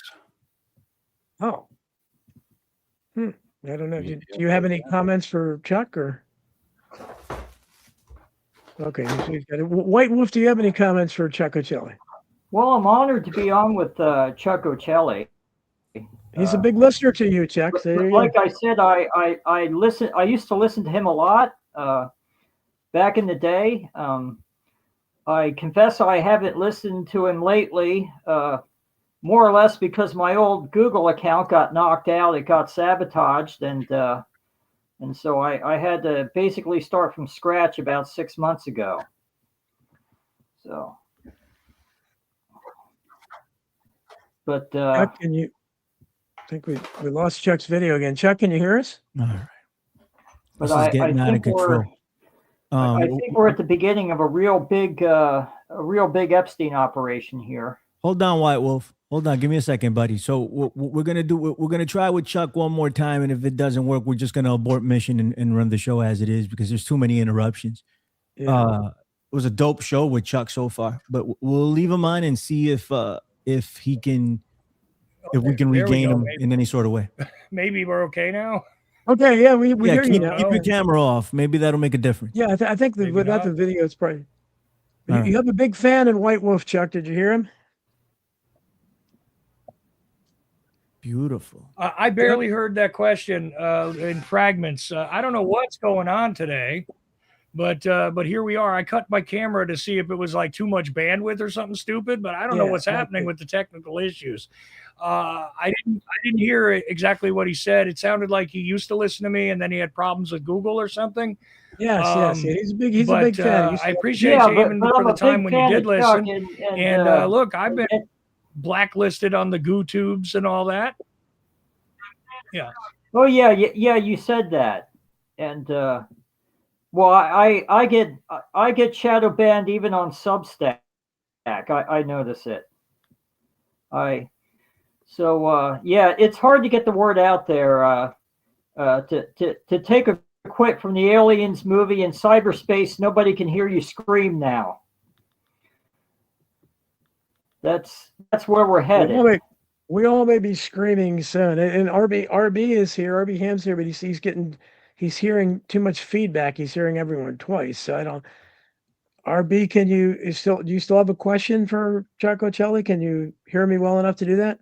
Oh. I don't know. Do you have any comments for Chuck or? Okay. White Wolf, do you have any comments for Chuck Ocelli? Well, I'm honored to be on with Chuck Ocelli. He's a big listener to you, Chuck. So like I said, I listen. I used to listen to him a lot back in the day. I confess I haven't listened to him lately, more or less because my old Google account got knocked out. It got sabotaged, and And so I had to basically start from scratch about 6 months ago. So, but Chuck, can you? I think we lost Chuck's video again. Chuck, can you hear us? All right. but This is getting out of think control. I think we're at the beginning of a real big Epstein operation here. Hold on, White Wolf. Hold on. Give me a second, buddy. So what we're gonna do? We're gonna try with Chuck one more time, and if it doesn't work, we're just gonna abort mission and run the show as it is because there's too many interruptions. Yeah. It was a dope show with Chuck so far, but we'll leave him on and see if he can, if we can There we regain go. him in any sort of way. Maybe we're okay now. Okay. Yeah, we hear you keep, now. keep your camera off. Maybe that'll make a difference. Yeah, I think Maybe without not. the video, it's probably. All You right. have a big fan in White Wolf, Chuck. Did you hear him? Beautiful. I barely heard that question in fragments. I don't know what's going on today, but here we are. I cut my camera to see if it was like too much bandwidth or something stupid, but I don't know Yeah, what's happening okay. with the technical issues. I didn't hear exactly what he said. It sounded like he used to listen to me and then he had problems with Google or something. Yes, yes. Yeah. He's a big But fan. He used I to- appreciate Yeah, you even but for I'm the a time big when you fan did of Chuck, listen. and And look, I've been and- blacklisted on the GooTubes and all that. Yeah. oh yeah, you said that, and well, I get shadow banned even on Substack. I notice it. Yeah, it's hard to get the word out there. To take a quit from the Aliens movie in cyberspace, nobody can hear you scream now. That's where we're headed. We all may be screaming soon. And RB is here. RB Ham's here, but he's hearing too much feedback. He's hearing everyone twice. So I don't. RB, do you still have a question for Chuck Ocelli? Can you hear me well enough to do that?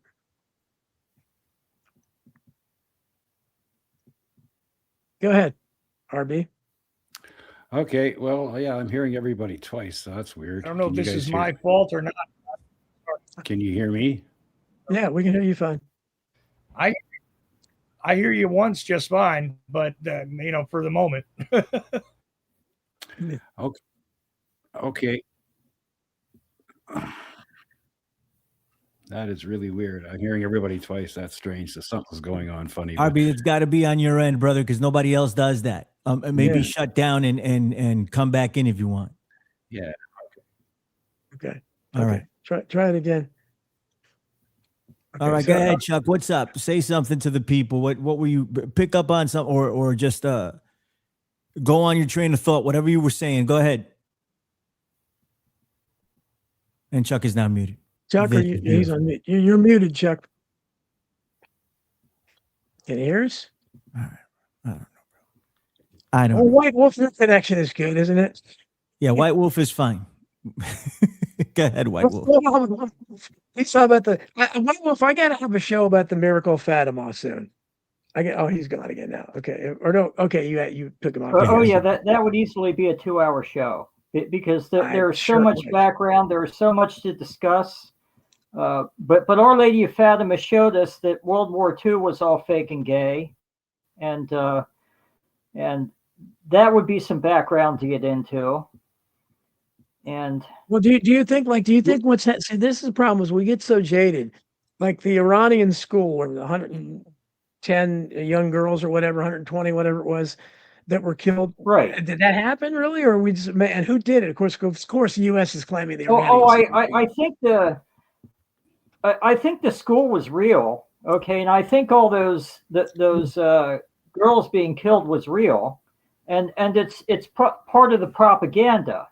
Go ahead, RB. Okay. Well, yeah, I'm hearing everybody twice, so that's weird. I don't know if Can you this guys is hear- my fault or not. Can you hear me? Yeah, we can hear you fine. I hear you once just fine, but for the moment. Okay. That is really weird. I'm hearing everybody twice. That's strange. So something's going on funny. but- RB, it's got to be on your end, brother, because nobody else does that. Maybe Yeah. shut down and come back in if you want. Yeah. Okay. All Okay. right. Try it again. All Okay, right, so, go ahead, Chuck. What's up? Say something to the people. What were you pick up on something or just go on your train of thought, whatever you were saying. Go ahead. And Chuck is now muted. Chuck, This he's is beautiful. on mute. You're muted, Chuck. Can you hear us? All right. I don't know, bro. I don't Oh, know. White Wolf, your connection is good, isn't it? Yeah, White Wolf is fine. Go ahead, White What's Wolf. going on with White Wolf? He's talking about White Wolf. I got to have a show about the miracle of Fatima soon. He's gone again now. Okay, or no? Okay, you took him off. Oh yeah, that would easily be a 2-hour show because there's sure so much would. background. There is so much to discuss. But Our Lady of Fatima showed us that World War II was all fake and gay, and that would be some background to get into. And Well, do you think see, this is the problem is we get so jaded, like the Iranian school where the 110 young girls or whatever, 120, whatever it was, that were killed. right. Did that happen really, or we just and who did it? Of course, the U.S. is claiming the Iranian. I think the school was real. Okay, and I think all those girls being killed was real, and it's part of the propaganda.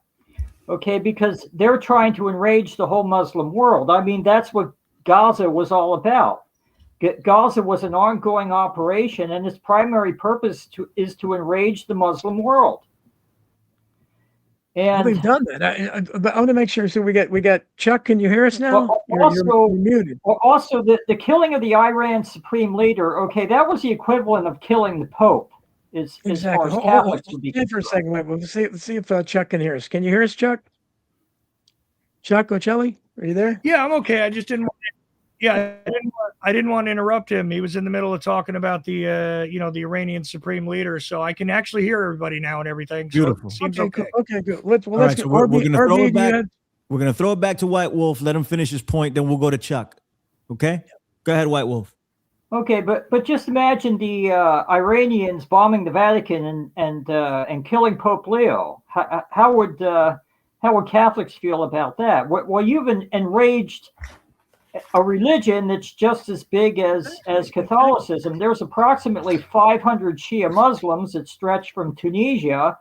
Okay, because they're trying to enrage the whole Muslim world. I mean, that's what Gaza was all about. Gaza was an ongoing operation, and its primary purpose is to enrage the Muslim world. And they've done that. But I want to make sure. So we got Chuck. Can you hear us now? You're muted. Also, the killing of the Iran supreme leader. Okay, that was the equivalent of killing the Pope. As far as Catholics would be concerned. For a second, wait. Let's see if Chuck can hear us. Can you hear us, Chuck? Chuck Ocelli, are you there? Yeah, I'm okay. I just didn't. Yeah, I didn't want to interrupt him. He was in the middle of talking about the the Iranian supreme leader, so I can actually hear everybody now and everything. So Beautiful. it seems Okay, okay. cool. Okay, good. Let's All right, get so we're RB. gonna throw RB, it do you back. have- We're gonna throw it back to White Wolf. Let him finish his point. Then we'll go to Chuck. Okay, go ahead, White Wolf. Okay, but just imagine the Iranians bombing the Vatican and killing Pope Leo. How would Catholics feel about that? Well, you've enraged a religion that's just as big as Catholicism. There's approximately 500 Shia Muslims that stretch from Tunisia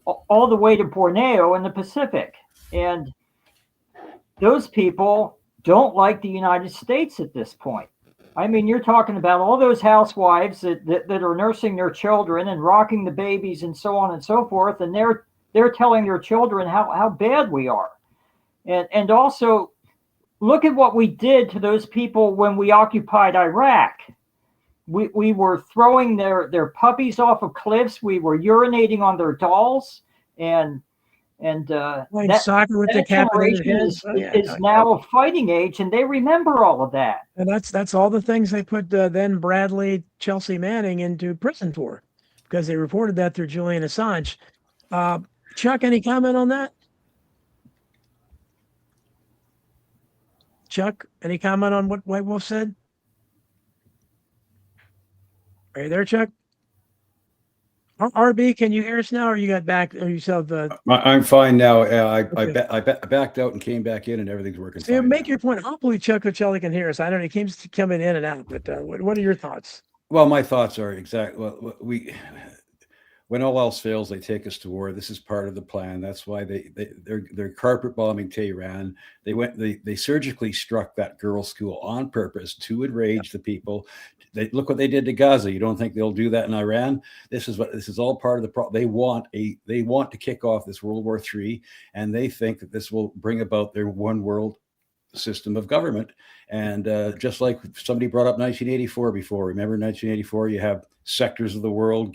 all the way to Borneo in the Pacific, and those people don't like the United States at this point. I mean, you're talking about all those housewives that are nursing their children and rocking the babies and so on and so forth, and they're telling their children how bad we are, and also look at what we did to those people when we occupied Iraq. We were throwing their puppies off of cliffs. We were urinating on their dolls, and Playing soccer with that decapitated generation heads. is now of fighting age, and they remember all of that. And that's all the things they put then Bradley Chelsea Manning into prison for, because they reported that through Julian Assange. Chuck, any comment on that? Chuck, any comment on what White Wolf said? Are you there, Chuck? RB, can you hear us now, or you got back? Or you saw the? I'm fine now. I Okay. backed out and came back in, and everything's working So fine. make now. your point. Hopefully, Chuck Coachella can hear us. I don't know. He keeps coming in and out, but what are your thoughts? Well, my thoughts are exact. Well, when all else fails, they take us to war. This is part of the plan. That's why they're carpet bombing Tehran. They surgically struck that girls' school on purpose to enrage the people. Look what they did to Gaza. You don't think they'll do that in Iran? This is all part of the problem. They want to kick off this World War III, and they think that this will bring about their one world system of government. And just like somebody brought up 1984 before, remember 1984? You have sectors of the world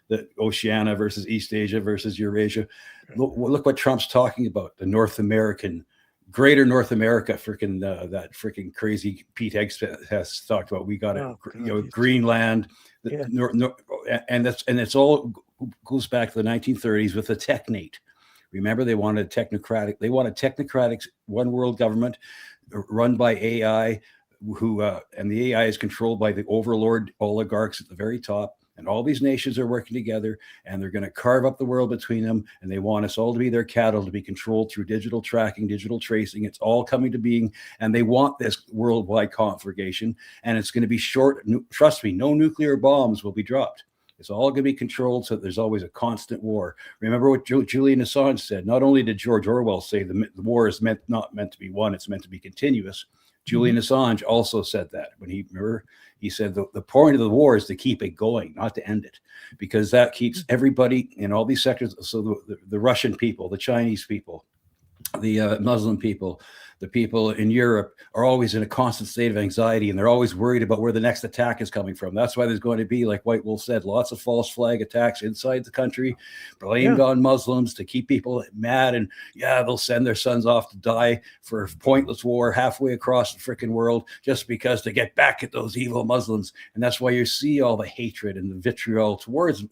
the Oceania versus East Asia versus Eurasia. Look what Trump's talking about, the greater North America, that freaking crazy Pete Hegseth has talked about. We got Greenland, and it's all goes back to the 1930s with the technate. Remember, they wanted technocratic one world government run by AI, and the AI is controlled by the overlord oligarchs at the very top. And all these nations are working together, and they're going to carve up the world between them. And they want us all to be their cattle, to be controlled through digital tracking, digital tracing. It's all coming to being, and they want this worldwide conflagration. And it's going to be short. Trust me, no nuclear bombs will be dropped. It's all going to be controlled, so there's always a constant war. Remember what Julian Assange said. Not only did George Orwell say the war is not meant to be won, it's meant to be continuous. Julian Assange also said that when he said the point of the war is to keep it going, not to end it, because that keeps everybody in all these sectors. So the Russian people, the Chinese people, the Muslim people, the people in Europe are always in a constant state of anxiety, and they're always worried about where the next attack is coming from. That's why there's going to be, like White Wolf said, lots of false flag attacks inside the country, blamed on Muslims to keep people mad. And they'll send their sons off to die for a pointless war halfway across the freaking world just because to get back at those evil Muslims. And that's why you see all the hatred and the vitriol towards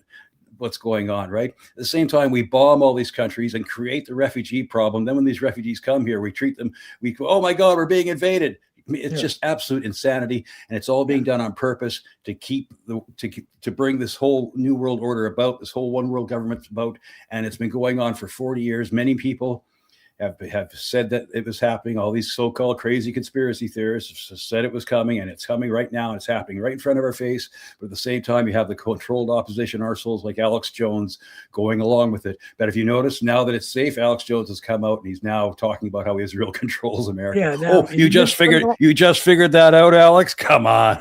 what's going on, right? At the same time, we bomb all these countries and create the refugee problem. Then when these refugees come here, we treat them, we go, oh my God, we're being invaded. I mean, it's just absolute insanity. And it's all being done on purpose to keep to bring this whole new world order about, this whole one world government about. And it's been going on for 40 years. Many people have said that it was happening. All these so-called crazy conspiracy theorists said it was coming, and it's coming right now, and it's happening right in front of our face. But at the same time, you have the controlled opposition arseholes like Alex Jones going along with it. But if you notice, now that it's safe, Alex Jones has come out and he's now talking about how Israel controls America. You just figured that out, Alex? Come on.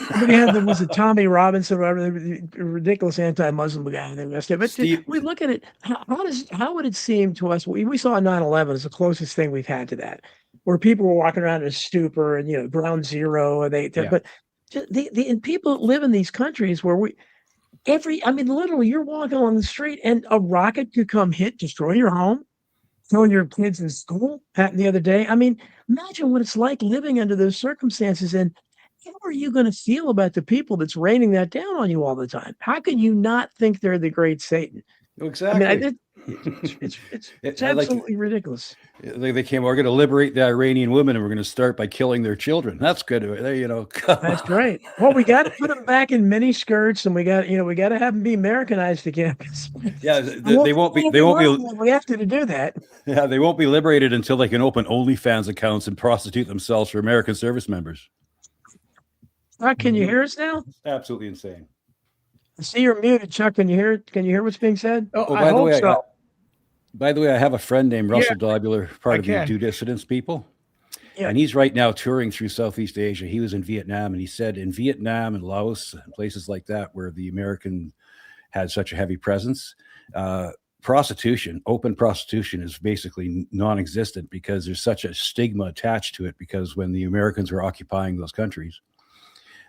Was it Tommy Robinson, whatever, the ridiculous anti-Muslim guy they messed up. But we look at it. How would it seem to us? We saw 9/11 as a closest thing we've had to that, where people were walking around in a stupor and ground zero, and but the people live in these countries where literally you're walking along the street and a rocket could come destroy your home, killing your kids in school happened the other day. I mean, imagine what it's like living under those circumstances, and how are you going to feel about the people that's raining that down on you all the time? How can you not think they're the great Satan? I mean, Exactly. it's I like absolutely ridiculous. they came. We're going to liberate the Iranian women, and we're going to start by killing their children. That's good. There, you know. That's right. Well, we got to put them back in mini skirts, and we got to have them be Americanized again. Yeah, they won't be. They won't be. We have to do that. Yeah, they won't be liberated until they can open OnlyFans accounts and prostitute themselves for American service members. Chuck, can you hear us now? Absolutely insane. I see you're muted, Chuck. Can you hear? Can you hear what's being said? Oh, Oh, I hope so. By the way, I have a friend named Yeah, Russell Dobler, part I of the can. Do Dissidents people. Yeah. And he's right now touring through Southeast Asia. He was in Vietnam, and he said in Vietnam and Laos and places like that where the American had such a heavy presence, prostitution, open prostitution is basically non-existent because there's such a stigma attached to it, because when the Americans were occupying those countries,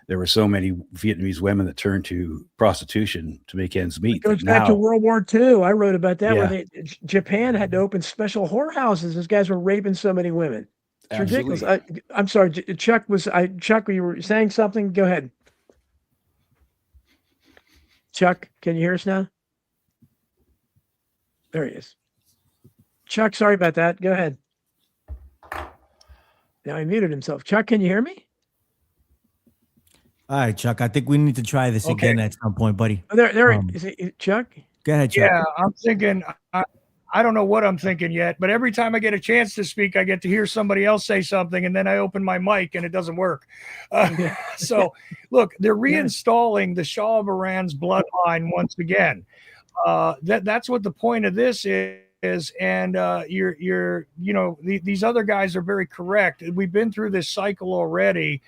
there were so many Vietnamese women that turned to prostitution to make ends meet. It goes back to World War II. I wrote about that where Japan had to open special whorehouses. Those guys were raping so many women. It's ridiculous. I'm sorry, Chuck. Chuck, you were saying something? Go ahead. Chuck, can you hear us now? There he is. Chuck, sorry about that. Go ahead. Now he muted himself. Chuck, can you hear me? All right, Chuck. I think we need to try this again at some point, buddy. Oh, there is it, Chuck? Go ahead, Chuck. Yeah, I'm thinking. I don't know what I'm thinking yet, but every time I get a chance to speak, I get to hear somebody else say something, and then I open my mic and it doesn't work. So, look, they're reinstalling the Shah of Iran's bloodline once again. That's what the point of this is. And these other guys are very correct. We've been through this cycle already.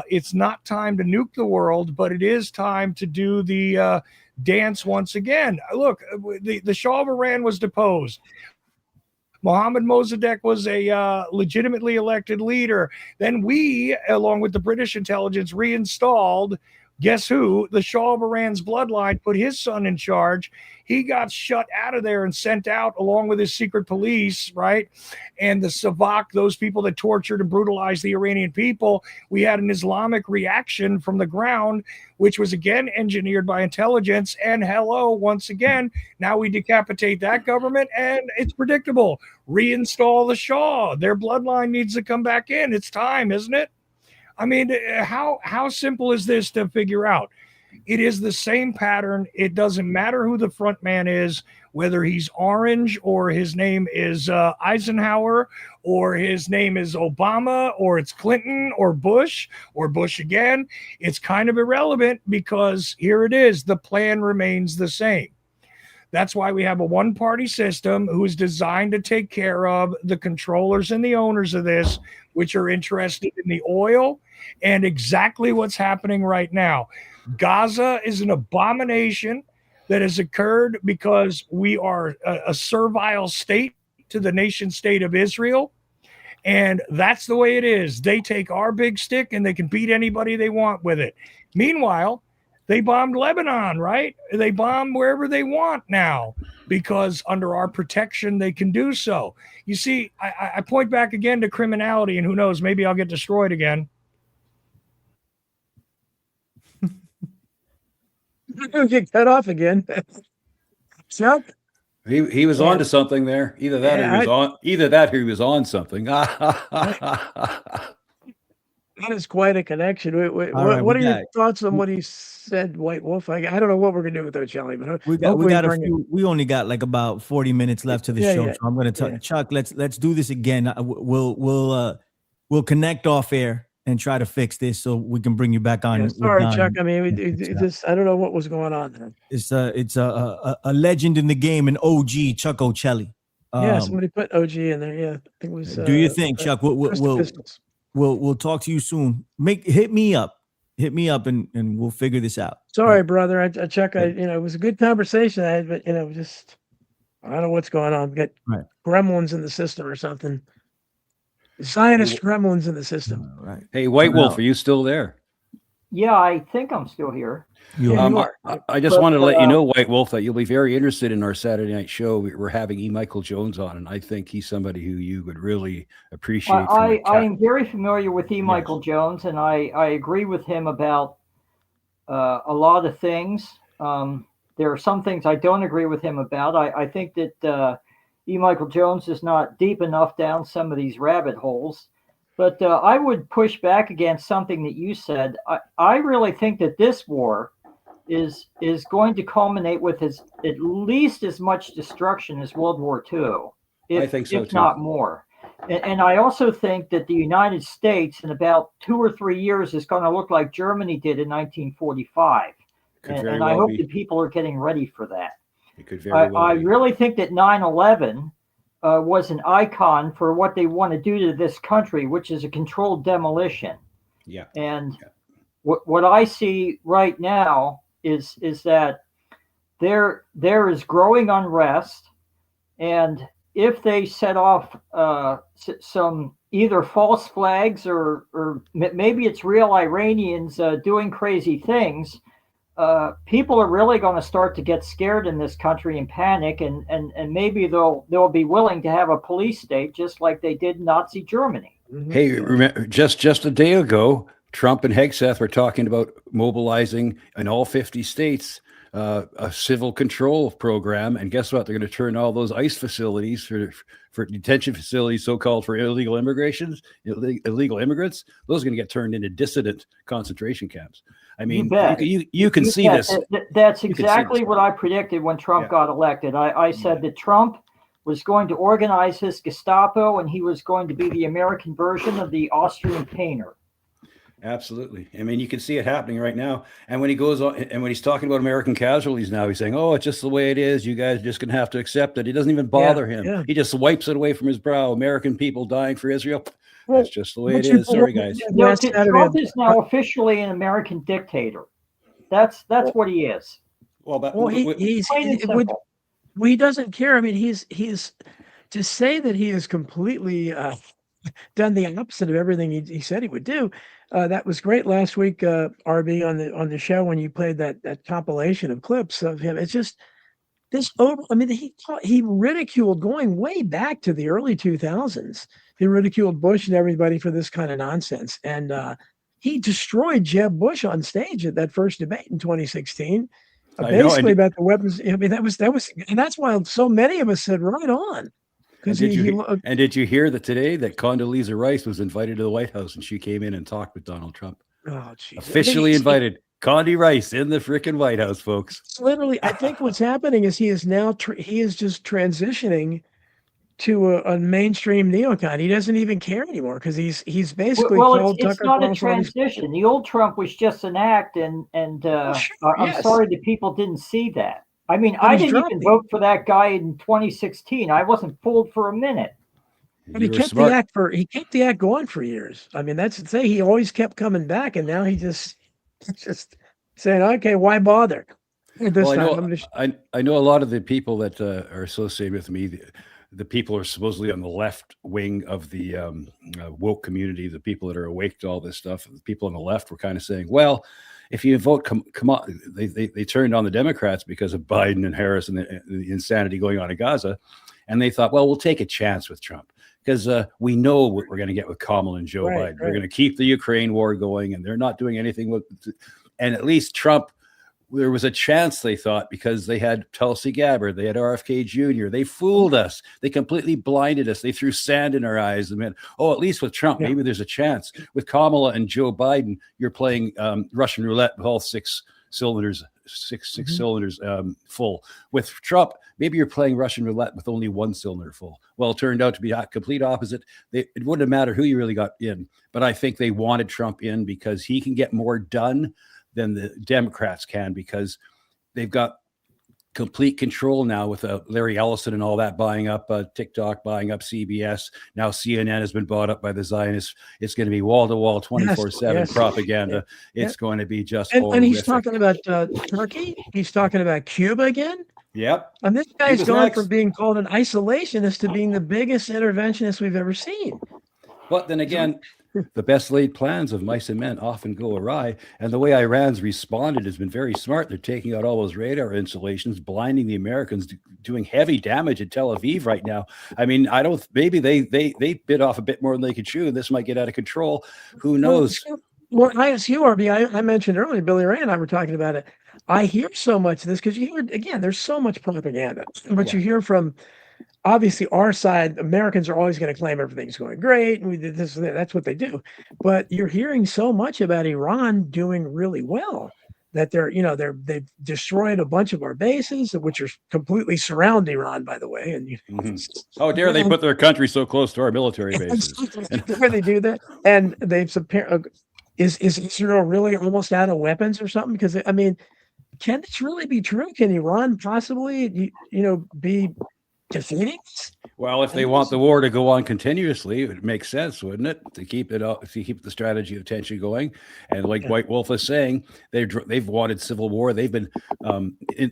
It's not time to nuke the world, but it is time to do the dance once again. Look, the Shah of Iran was deposed. Mohammad Mossadegh was a legitimately elected leader. Then we, along with the British intelligence, reinstalled, guess who? The Shah of Iran's bloodline, put his son in charge. He got shut out of there and sent out along with his secret police, right? And the Savak, those people that tortured and brutalized the Iranian people. We had an Islamic reaction from the ground, which was again engineered by intelligence. And hello, once again, now we decapitate that government, and it's predictable. Reinstall the Shah. Their bloodline needs to come back in. It's time, isn't it? I mean, how simple is this to figure out? It is the same pattern. It doesn't matter who the front man is, whether he's orange or his name is Eisenhower or his name is Obama or it's Clinton or Bush again. It's kind of irrelevant because here it is. The plan remains the same. That's why we have a one-party system who is designed to take care of the controllers and the owners of this, which are interested in the oil and exactly what's happening right now. Gaza is an abomination that has occurred because we are a servile state to the nation state of Israel. And that's the way it is. They take our big stick and they can beat anybody they want with it. Meanwhile, they bombed Lebanon, right? They bomb wherever they want now because under our protection, they can do so. You see, I point back again to criminality, and who knows, maybe I'll get destroyed again. Get cut off again. Chuck? He was on to something there. Either that or he was on something. That is quite a connection. What are your thoughts on what he said, White Wolf? I don't know what we're gonna do with those, Shelly, but we only got like about 40 minutes left to the show. So I'm gonna tell Chuck, let's do this again. We'll connect off air and try to fix this so we can bring you back on. Yeah, sorry, Chuck. I mean, I don't know what was going on there. It's a legend in the game, an OG, Chuck Ocelli. Somebody put OG in there. Yeah, I think it was. Do you think, Chuck? We'll talk to you soon. Hit me up, and we'll figure this out. Sorry, brother. Chuck. It was a good conversation, but just I don't know what's going on. We got gremlins in the system or something. Zionist gremlins in the system. Right. Hey, White Wolf, are you still there? Yeah, I think I'm still here. Yeah, you are. I just But, wanted to let you know, White Wolf, that you'll be very interested in our Saturday night show. We're having E. Michael Jones on, and I think he's somebody who you would really appreciate. I am very familiar with E. Yes. Michael Jones, and I agree with him about a lot of things. There are some things I don't agree with him about. I think that E. Michael Jones is not deep enough down some of these rabbit holes. But I would push back against something that you said. I really think that this war is going to culminate with at least as much destruction as World War II, I think so if too. not more. And I also think that the United States in about 2 or 3 years is going to look like Germany did in 1945. And I hope that people are getting ready for that. It could very well I be. really think that 9/11 was an icon for what they want to do to this country, which is a controlled demolition. Yeah. And what I see right now is that there is growing unrest, and if they set off some either false flags or maybe it's real Iranians doing crazy things, people are really going to start to get scared in this country and panic, and maybe they'll be willing to have a police state just like they did in Nazi Germany. Hey, remember, just a day ago, Trump and Hegseth were talking about mobilizing in all 50 states a civil control program, and guess what? They're going to turn all those ICE facilities for detention facilities, so-called for illegal immigrants. Those are going to get turned into dissident concentration camps. I mean, you can see this. That's exactly what I predicted when Trump got elected. I said that Trump was going to organize his Gestapo, and he was going to be the American version of the Austrian painter. Absolutely. I mean, you can see it happening right now. And when he goes on, and when he's talking about American casualties now, he's saying, "Oh, it's just the way it is. You guys are just going to have to accept it." It doesn't even bother him. Yeah. He just wipes it away from his brow. American people dying for Israel. Well, that's just the way it is. Sorry, guys. Trump is now officially an American dictator. That's what he is. He doesn't care. I mean, he's to say that he is completely done the opposite of everything he said he would do. That was great last week, RB, on the show when you played that compilation of clips of him. It's just this over. I mean, he ridiculed going way back to the early 2000s. He ridiculed Bush and everybody for this kind of nonsense, and he destroyed Jeb Bush on stage at that first debate in 2016. Basically about the weapons. I mean, that was, and that's why so many of us said, right on. And did you hear that today that Condoleezza Rice was invited to the White House and she came in and talked with Donald Trump? Oh, geez. Officially invited. Condi Rice in the freaking White House, folks. Literally, I think what's happening is he is just transitioning to a mainstream neocon. He doesn't even care anymore because he's basically called Tucker. It's not a transition. The old Trump was just an act, and I'm sorry that people didn't see that. I mean, I didn't even vote for that guy in 2016. I wasn't fooled for a minute. But he kept the act going for years. I mean, that's to say he always kept coming back, and now he just saying, "Okay, why bother?" I know a lot of the people that are associated with me. The people are supposedly on the left wing of the woke community. The people that are awake to all this stuff. The people on the left were kind of saying, "Well, if you vote, come on." They turned on the Democrats because of Biden and Harris and the insanity going on in Gaza, and they thought, "Well, we'll take a chance with Trump because we know what we're going to get with Kamala and Joe Biden. Right. They're going to keep the Ukraine war going, and they're not doing anything with." And at least Trump, there was a chance, they thought, because they had Tulsi Gabbard, they had RFK Jr. They fooled us. They completely blinded us. They threw sand in our eyes and meant, "Oh, at least with Trump, maybe there's a chance." With Kamala and Joe Biden, you're playing Russian roulette with all six cylinders full. With Trump, maybe you're playing Russian roulette with only one cylinder full. Well, it turned out to be a complete opposite. It wouldn't have mattered who you really got in, but I think they wanted Trump in because he can get more done than the Democrats can, because they've got complete control now with Larry Ellison and all that buying up TikTok, buying up CBS. Now CNN has been bought up by the Zionists. It's going to be wall-to-wall 24/7 propaganda. It's going to be just and he's talking about Turkey. He's talking about Cuba again. Yep. And this guy's gone from being called an isolationist to being the biggest interventionist we've ever seen. But then again, the best laid plans of mice and men often go awry. And the way Iran's responded has been very smart. They're taking out all those radar installations, blinding the Americans, doing heavy damage in Tel Aviv right now. I mean, maybe they bit off a bit more than they could chew. This might get out of control. Who knows? Well, ISU, RB, I mentioned earlier, Billy Ray and I were talking about it. I hear so much of this because you hear, again, there's so much propaganda, but you hear from, obviously, our side. Americans are always going to claim everything's going great, and we did this. That's what they do. But you're hearing so much about Iran doing really well that they've destroyed a bunch of our bases, which are completely surround Iran, by the way. And how dare they put their country so close to our military bases? Where they do that, and they've is Israel really almost out of weapons or something? Because I mean, can this really be true? Can Iran possibly, be defeating? Well, if they want the war to go on continuously, it would make sense, wouldn't it, to keep it up, to keep the strategy of tension going? And like White Wolf is saying, they've wanted civil war. They've been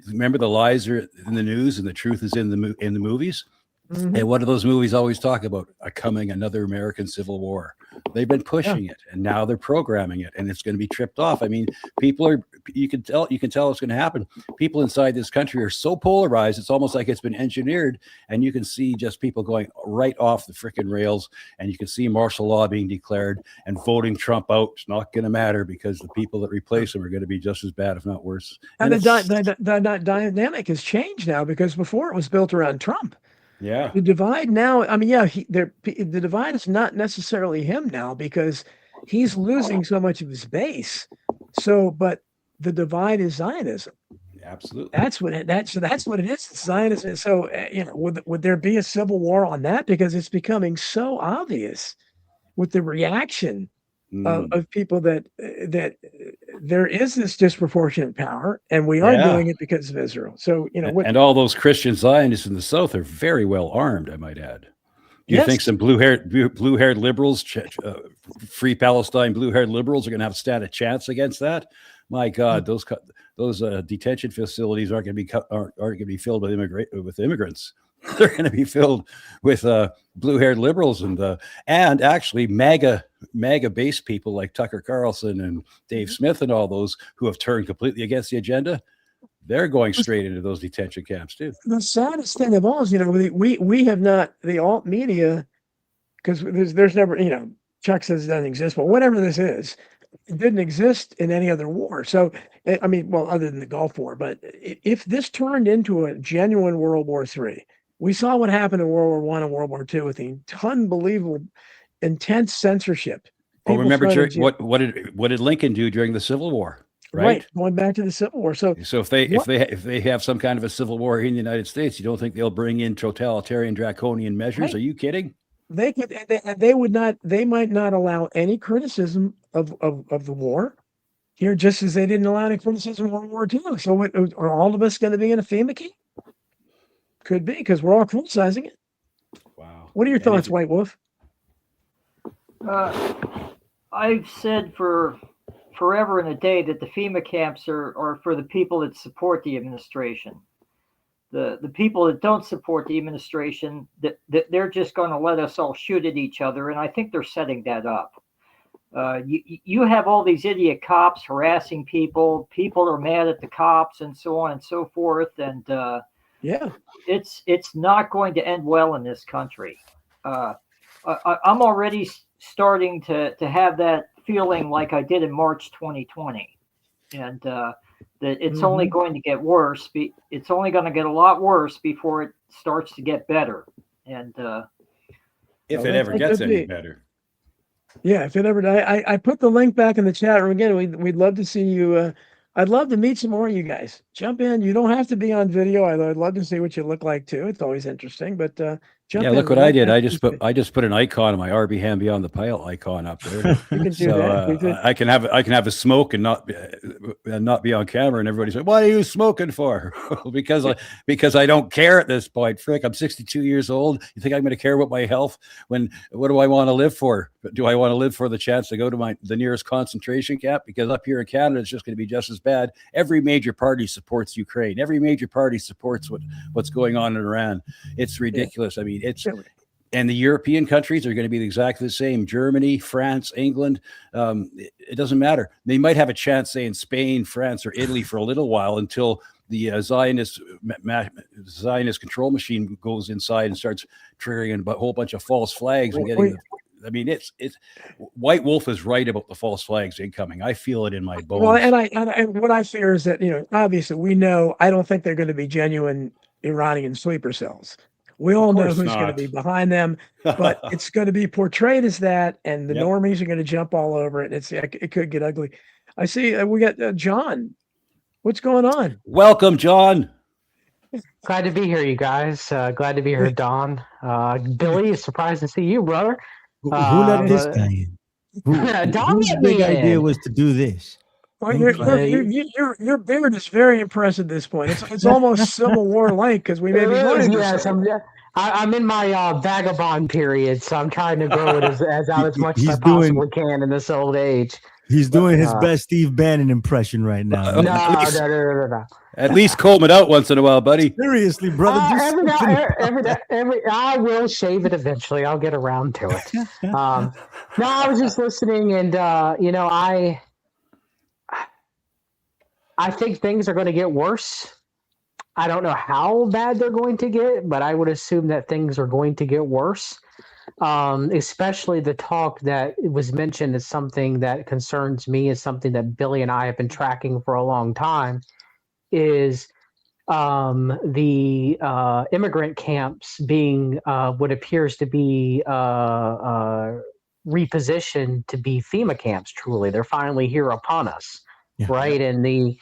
remember the lies are in the news and the truth is in the movies. Mm-hmm. And what do those movies always talk about? Another American Civil War. They've been pushing it, and now they're programming it, and it's going to be tripped off. I mean, you can tell it's going to happen. People inside this country are so polarized, it's almost like it's been engineered, and you can see just people going right off the freaking rails, and you can see martial law being declared, and voting Trump out is not going to matter because the people that replace him are going to be just as bad, if not worse. And the dynamic has changed now because before it was built around Trump. Yeah. The divide now, I mean, the divide is not necessarily him now because he's losing so much of his base. So, but the divide is Zionism. Absolutely. That's what it is. Zionism. So, would there be a civil war on that? Because it's becoming so obvious with the reaction of people that there is this disproportionate power, and we are doing it because of Israel. So, and all those Christian Zionists in the South are very well armed, I might add. Do you think some blue-haired liberals, free Palestine blue-haired liberals, are going to stand a chance against that? My God, those detention facilities aren't going to be filled with immigrants. They're going to be filled with blue-haired liberals and actually MAGA-based people like Tucker Carlson and Dave Smith and all those who have turned completely against the agenda. They're going straight into those detention camps too. The saddest thing of all is, we have not, the alt media, because there's never, Chuck says it doesn't exist, but whatever this is, it didn't exist in any other war. So, I mean, well, other than the Gulf War, but if this turned into a genuine World War III, we saw what happened in World War I and World War II with the unbelievable, intense censorship. Well, remember what did Lincoln do during the Civil War? Right, going back to the Civil War. So if they have some kind of a civil war in the United States, you don't think they'll bring in totalitarian, draconian measures? Right. Are you kidding? They could. They would not. They might not allow any criticism of the war here, just as they didn't allow any criticism of World War II. So, are all of us going to be in a FEMA key? Could be, because we're all criticizing it. Wow. What are your thoughts, White Wolf? I've said for forever and a day that the FEMA camps are for the people that support the administration. The people that don't support the administration, that they're just going to let us all shoot at each other, and I think they're setting that up. You have all these idiot cops harassing people. People are mad at the cops, and so on and so forth. And it's not going to end well in this country. I'm already starting to have that feeling like I did in March 2020, and that it's only going to get worse. It's only going to get a lot worse before it starts to get better. And if it ever gets any better. Yeah, if it ever does. I put the link back in the chat room again. We'd love to see you. I'd love to meet some more of you guys. Jump in. You don't have to be on video. I'd love to see what you look like too. It's always interesting. But jump in. Look what I did. I just put an icon of my RB Hand Beyond the Pile icon up there. You can do that. I can have a smoke and not be on camera, and everybody's like, "What are you smoking for?" because I don't care at this point. Frick, I'm 62 years old. You think I'm going to care about my health? What do I want to live for? Do I want to live for the chance to go to the nearest concentration camp? Because up here in Canada, it's just going to be just as bad. Every major party supports Ukraine. Every major party supports what's going on in Iran. It's ridiculous. I mean, And the European countries are going to be exactly the same. Germany, France, England, it doesn't matter. They might have a chance, say, in Spain, France, or Italy for a little while until the Zionist control machine goes inside and starts triggering a whole bunch of false flags and getting. It's White Wolf is right about the false flags incoming. I feel it in my bones. Well, and what I fear is that, obviously we know, I don't think they're going to be genuine Iranian sleeper cells. We all know who's going to be behind them, but it's going to be portrayed as that, and the normies are going to jump all over it. It could get ugly. I see we got John. What's going on? Welcome, John. Glad to be here, you guys. Glad to be here, Don. Billy, surprised to see you, brother. Who let this guy in? Whose big idea was to do this? Well, your beard is very impressive at this point. It's almost Civil War like, because we may be running. Yes, I'm in my vagabond period, so I'm trying to grow it as out as much as I possibly can in this old age. He's doing his best Steve Bannon impression right now. No. At least comb it out once in a while, buddy. Seriously, brother. I will shave it eventually. I'll get around to it. No, I was just listening, and I think things are going to get worse. I don't know how bad they're going to get, but I would assume that things are going to get worse. Especially the talk that was mentioned is something that concerns me, is something that Billy and I have been tracking for a long time, is the immigrant camps being what appears to be repositioned to be FEMA camps. Truly, they're finally here upon us. Yeah. Right, and the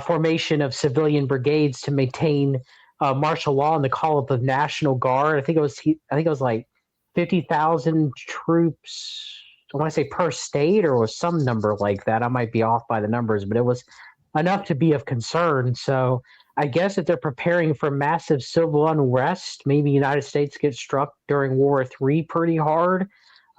formation of civilian brigades to maintain martial law and the call up of National Guard. I think it was like 50,000 troops. I want to say per state, or was some number like that. I might be off by the numbers, but it was enough to be of concern. So I guess that they're preparing for massive civil unrest. Maybe the United States gets struck during World War III pretty hard.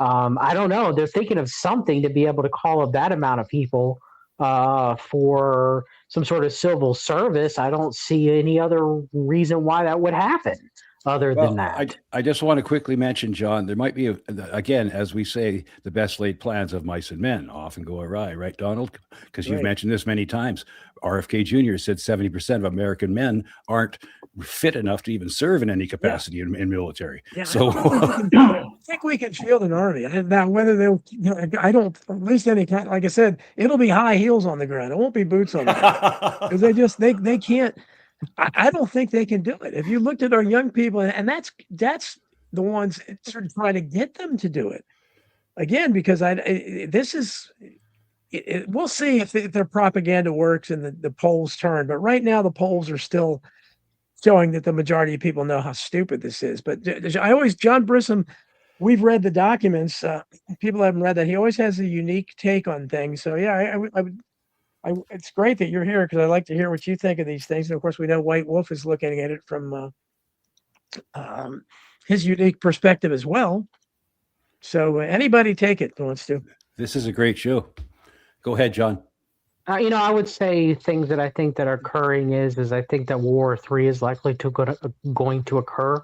I don't know. They're thinking of something to be able to call up that amount of people for some sort of civil service. I don't see any other reason why that would happen other than that. I just want to quickly mention, John, there might be, again, as we say, the best laid plans of mice and men often go awry, right, Donald? Because you've mentioned this many times. RFK Jr. said 70% of American men aren't fit enough to even serve in any capacity in military. Yeah, so I think we can field an army. Now, whether they'll, I don't, at least any kind, like I said, it'll be high heels on the ground. It won't be boots on the ground, because they can't. I don't think they can do it. If you looked at our young people, and that's the ones sort of trying to get them to do it again, because we'll see if their propaganda works and the polls turn. But right now, the polls are still showing that the majority of people know how stupid this is. But John Brissom, we've read the documents. People haven't read that. He always has a unique take on things. So yeah, it's great that you're here, because I like to hear what you think of these things. And of course, we know White Wolf is looking at it from his unique perspective as well. So anybody take it who wants to. This is a great show. Go ahead, John. I would say things that I think that are occurring is I think that War III is likely going to occur.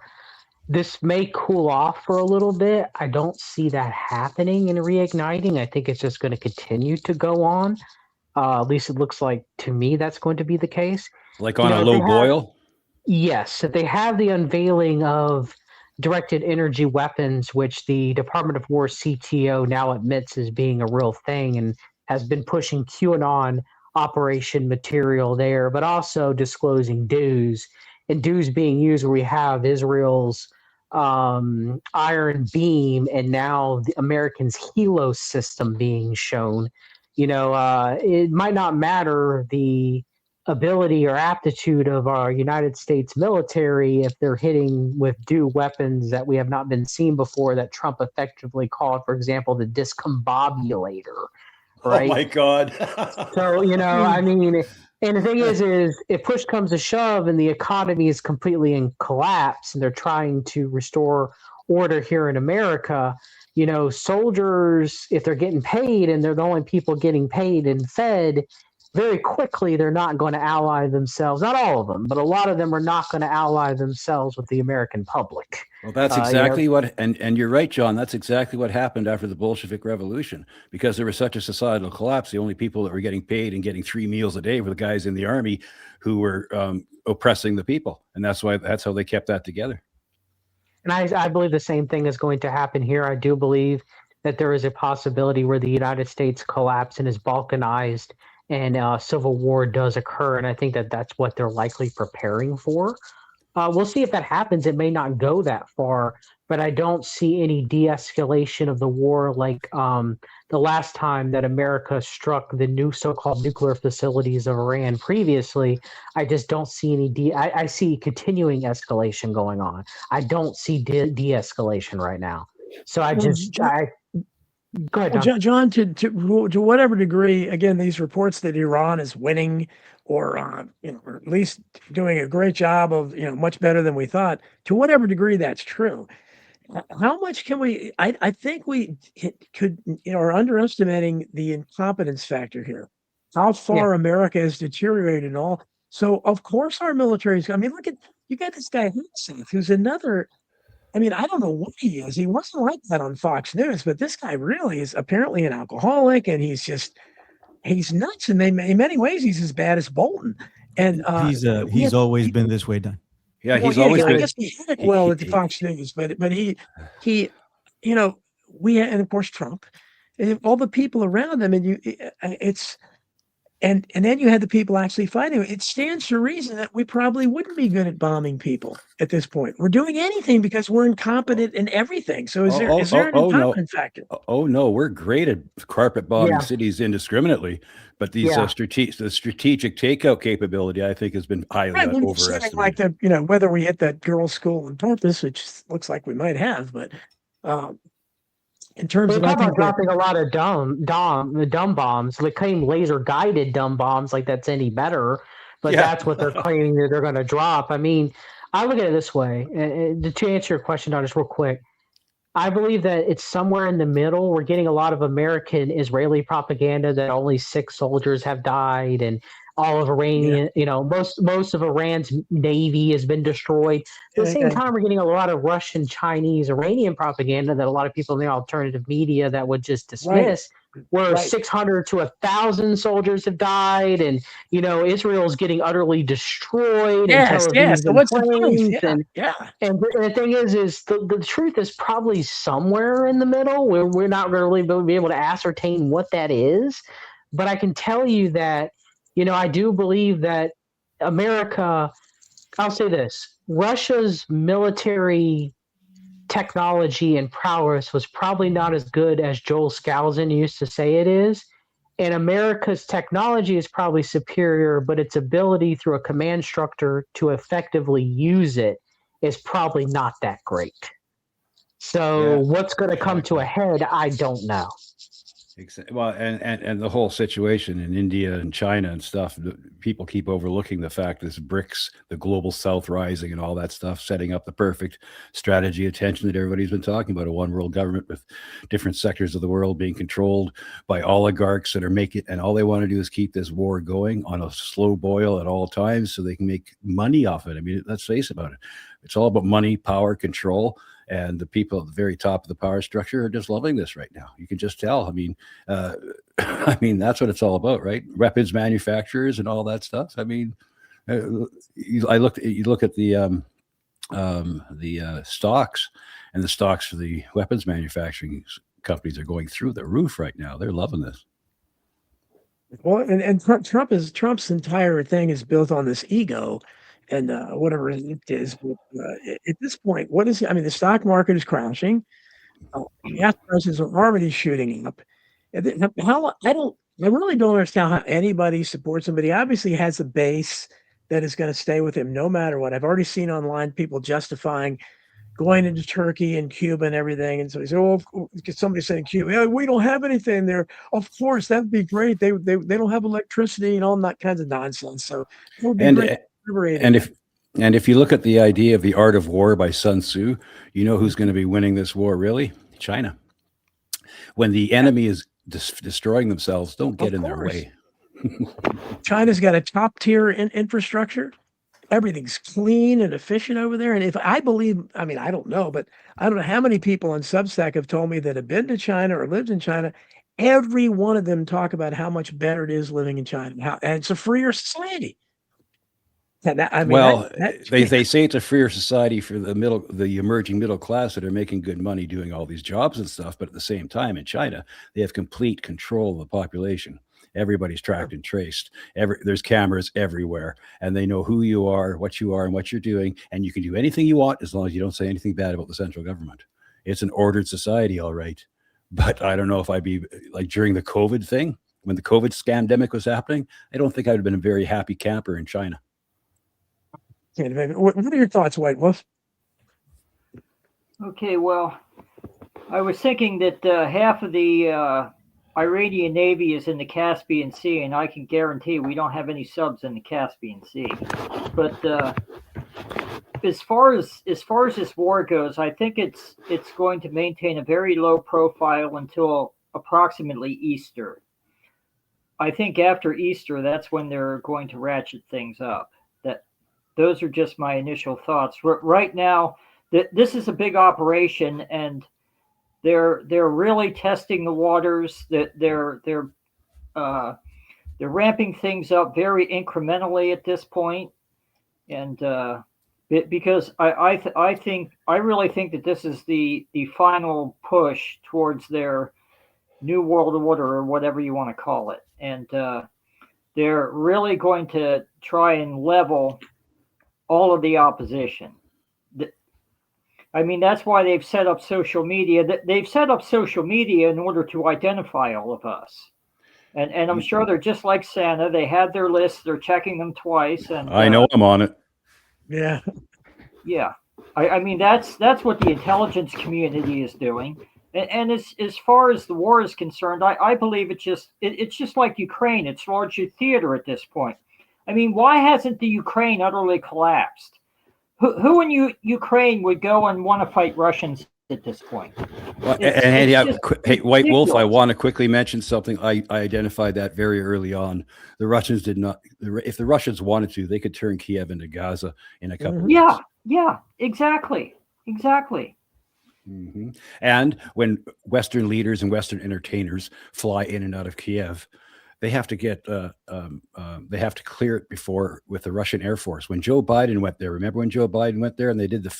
This may cool off for a little bit. I don't see that happening and reigniting. I think it's just going to continue to go on. At least it looks like to me that's going to be the case. Like on a low boil? Yes. If they have the unveiling of directed energy weapons, which the Department of War CTO now admits as being a real thing and has been pushing QAnon operation material there, but also disclosing DEWs, and DEWs being used where we have Israel's Iron Beam and now the Americans' Helios system being shown. It might not matter the ability or aptitude of our United States military if they're hitting with DEW weapons that we have not been seen before, that Trump effectively called, for example, the discombobulator. Right? Oh my God. So, and the thing is if push comes to shove and the economy is completely in collapse and they're trying to restore order here in America, soldiers, if they're getting paid and they're the only people getting paid and fed, very quickly they're not going to ally themselves. Not all of them, but a lot of them are not going to ally themselves with the American public. Well, that's exactly what, and you're right, John. That's exactly what happened after the Bolshevik Revolution, because there was such a societal collapse. The only people that were getting paid and getting 3 meals a day were the guys in the army who were oppressing the people, and that's how they kept that together. And I believe the same thing is going to happen here. I do believe that there is a possibility where the United States collapse and is balkanized, and civil war does occur. And I think that that's what they're likely preparing for. We'll see if that happens. It may not go that far, but I don't see any de-escalation of the war like the last time that America struck the new so-called nuclear facilities of Iran previously. I just don't see any I see continuing escalation going on. I don't see de-escalation right now. So go ahead, John. John, to whatever degree, again, these reports that Iran is winning, or or at least doing a great job of, much better than we thought. To whatever degree that's true, how much can we? I think we could, are underestimating the incompetence factor here. How far America has deteriorated and all. So of course our military is. I mean, you got this guy who's another. I mean, I don't know what he is. He wasn't like that on Fox News, but this guy really is apparently an alcoholic, and he's nuts. And in many ways, he's as bad as Bolton. And he's always been this way, Don. Yeah, he's always been. I guess he had it well at the Fox News, but he, and of course Trump, and all the people around him, and then you had the people actually fighting. It stands to reason that we probably wouldn't be good at bombing people at this point. We're doing anything because we're incompetent in everything. So is there an incompetence factor? Oh no, we're great at carpet bombing cities indiscriminately, but these the strategic takeout capability, I think, has been highly overestimated. Like whether we hit that girls' school on purpose, which looks like we might have, but in terms of dropping a lot of dumb bombs, they claim laser guided dumb bombs, like that's any better, but that's what they're claiming that they're going to drop. I mean, I look at it this way, to answer your question, Don, just real quick. I believe that it's somewhere in the middle. We're getting a lot of American Israeli propaganda that only 6 soldiers have died, and all of Iranian, most of Iran's navy has been destroyed. At the same time, we're getting a lot of Russian, Chinese, Iranian propaganda that a lot of people in the alternative media that would just dismiss, where 600 to 1,000 soldiers have died, and Israel's getting utterly destroyed. So what's the point? And the thing is the truth is probably somewhere in the middle, where we're not really be able to ascertain what that is. But I can tell you that I do believe that America, I'll say this, Russia's military technology and prowess was probably not as good as Joel Skousen used to say it is. And America's technology is probably superior, but its ability through a command structure to effectively use it is probably not that great. So what's going to come to a head, I don't know. Well, and the whole situation in India and China and stuff, people keep overlooking the fact this BRICS, the global South rising and all that stuff, setting up the perfect strategy of tension that everybody's been talking about, a one world government with different sectors of the world being controlled by oligarchs that and all they want to do is keep this war going on a slow boil at all times so they can make money off it. I mean, let's face about it. It's all about money, power, control. And the people at the very top of the power structure are just loving this right now. You can just tell. I mean, that's what it's all about, right? Weapons manufacturers and all that stuff. I mean, you look at the stocks, and the stocks for the weapons manufacturing companies are going through the roof right now. They're loving this. Well, and Trump's entire thing is built on this ego. And whatever it is, at this point, what is? I mean, the stock market is crashing. Gas prices are already shooting up. I really don't understand how anybody supports him. But he obviously has a base that is going to stay with him no matter what. I've already seen online people justifying going into Turkey and Cuba and everything. And so he said, "Oh, somebody said in Cuba, we don't have anything there." Of course, that'd be great. They don't have electricity and all that kinds of nonsense. So it would be great. And if you look at the idea of the art of war by Sun Tzu, you know who's going to be winning this war, really? China. When the enemy is destroying themselves, don't get in their way. China's got a top tier infrastructure. Everything's clean and efficient over there. And if I believe, I mean, I don't know, but I don't know how many people on Substack have told me that have been to China or lived in China. Every one of them talk about how much better it is living in China, and it's a freer society. And that, I mean, Well, that they say it's a freer society for the emerging middle class that are making good money doing all these jobs and stuff. But at the same time, in China, they have complete control of the population. Everybody's tracked and traced. There's cameras everywhere, and they know who you are, and what you're doing, and you can do anything you want as long as you don't say anything bad about the central government. It's an ordered society, all right. But I don't know if I'd be like during the COVID thing, when the COVID scandemic was happening. I don't think I would have been a very happy camper in China. what are your thoughts, White Wolf? Okay, well, I was thinking that half of the Iranian Navy is in the Caspian Sea, and I can guarantee we don't have any subs in the Caspian Sea. But as far as this war goes, I think it's going to maintain a very low profile until approximately Easter. I think after Easter, that's when they're going to ratchet things up. Those are just my initial thoughts. Right now, this is a big operation, and they're really testing the waters. That they're ramping things up very incrementally at this point, and because I really think that this is the final push towards their new world order, or whatever you want to call it, and they're really going to try and level all of the opposition. I mean, that's why they've set up social media. They've set up social media in order to identify all of us. And I'm sure they're just like Santa. They have their lists. They're checking them twice. And I know I'm on it. Yeah. Yeah. I mean, that's what the intelligence community is doing. And as far as the war is concerned, I believe it's just like Ukraine. It's largely theater at this point. I mean, why hasn't the Ukraine utterly collapsed? Who in Ukraine would go and want to fight Russians at this point? Well, hey, White Wolf, I want to quickly mention something. I identified that very early on. The Russians did not. If the Russians wanted to, they could turn Kiev into Gaza in a couple of weeks. Yeah, exactly. Mm-hmm. And when Western leaders and Western entertainers fly in and out of Kiev, they have to get they have to clear it before with the Russian Air Force. When Joe Biden went there, remember when Joe Biden went there and they did the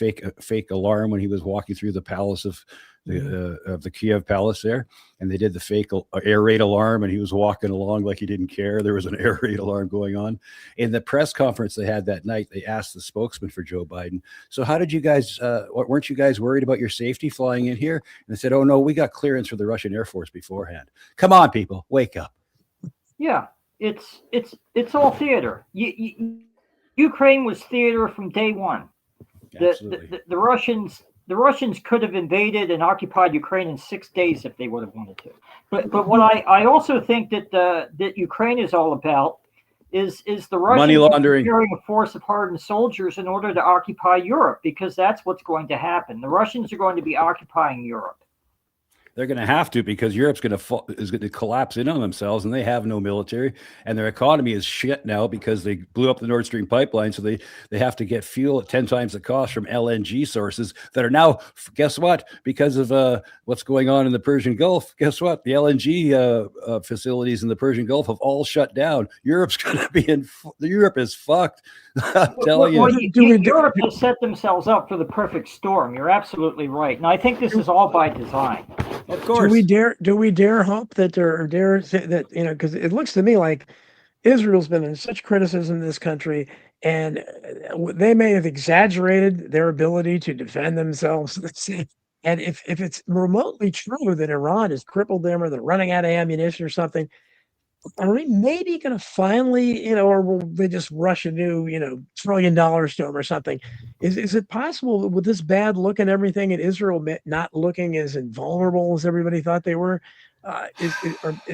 fake alarm when he was walking through the palace of the Kiev palace there, and they did the fake air raid alarm, and he was walking along like he didn't care. There was an air raid alarm going on. In the press conference they had that night, they asked the spokesman for Joe Biden, "So how did you guys? Weren't you guys worried about your safety flying in here?" And they said, "Oh no, we got clearance for the Russian Air Force beforehand." Come on, people, wake up. Yeah, it's all theater. Ukraine was theater from day one. The Russians could have invaded and occupied Ukraine in 6 days if they would have wanted to. But what I also think that Ukraine is all about is the Russians money laundering, preparing a force of hardened soldiers in order to occupy Europe, because that's what's going to happen. The Russians are going to be occupying Europe. They're going to have to, because Europe's going to collapse in on themselves, and they have no military, and their economy is shit now because they blew up the Nord Stream pipeline. So they have to get fuel at 10 times the cost from LNG sources that are now, guess what? Because of what's going on in the Persian Gulf, guess what? The LNG facilities in the Persian Gulf have all shut down. Europe's going to be Europe is fucked. I'm telling you. Europe has set themselves up for the perfect storm. You're absolutely right. And I think this is all by design. Of course. Do we dare hope that because it looks to me like Israel's been in such criticism in this country, and they may have exaggerated their ability to defend themselves. And if it's remotely true that Iran has crippled them, or they're running out of ammunition or something, are we maybe going to finally, or will they just rush a new, $1 trillion to them or something? Is it possible with this bad look and everything, and Israel not looking as invulnerable as everybody thought they were?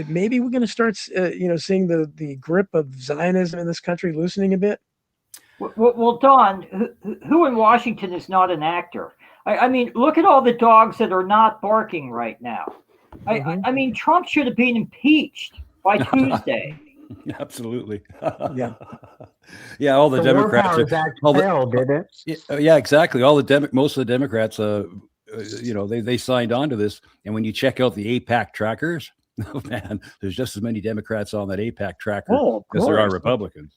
Maybe we're going to start, seeing the grip of Zionism in this country loosening a bit? Well, Don, who in Washington is not an actor? I mean, look at all the dogs that are not barking right now. I mean, Trump should have been impeached by Tuesday. Absolutely. Yeah. Yeah, all the The war Democrats powers act all the, failed, did it? yeah, exactly. All the most of the Democrats, they signed on to this. And when you check out the APAC trackers, oh man, there's just as many Democrats on that APAC tracker Oh, of as there are course. Republicans.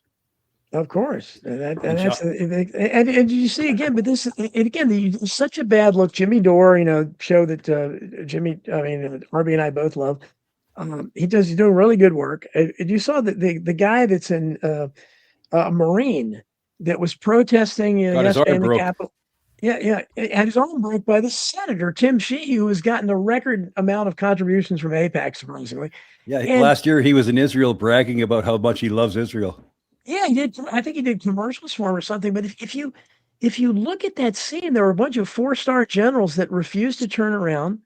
Of course, and And that's and you see again, but this and again, it's such a bad look. Jimmy Dore, show that Arby and I both love. He's doing really good work. And you saw that the guy that's in a Marine that was protesting got his yesterday arm in the broke. Capitol. Yeah, and his arm broke by the senator Tim Sheehy, who has gotten a record amount of contributions from AIPAC, surprisingly. Yeah, And last year he was in Israel bragging about how much he loves Israel. yeah, he did. I think he did commercials for him or something. But if you look at that scene, there were a bunch of 4-star generals that refused to turn around.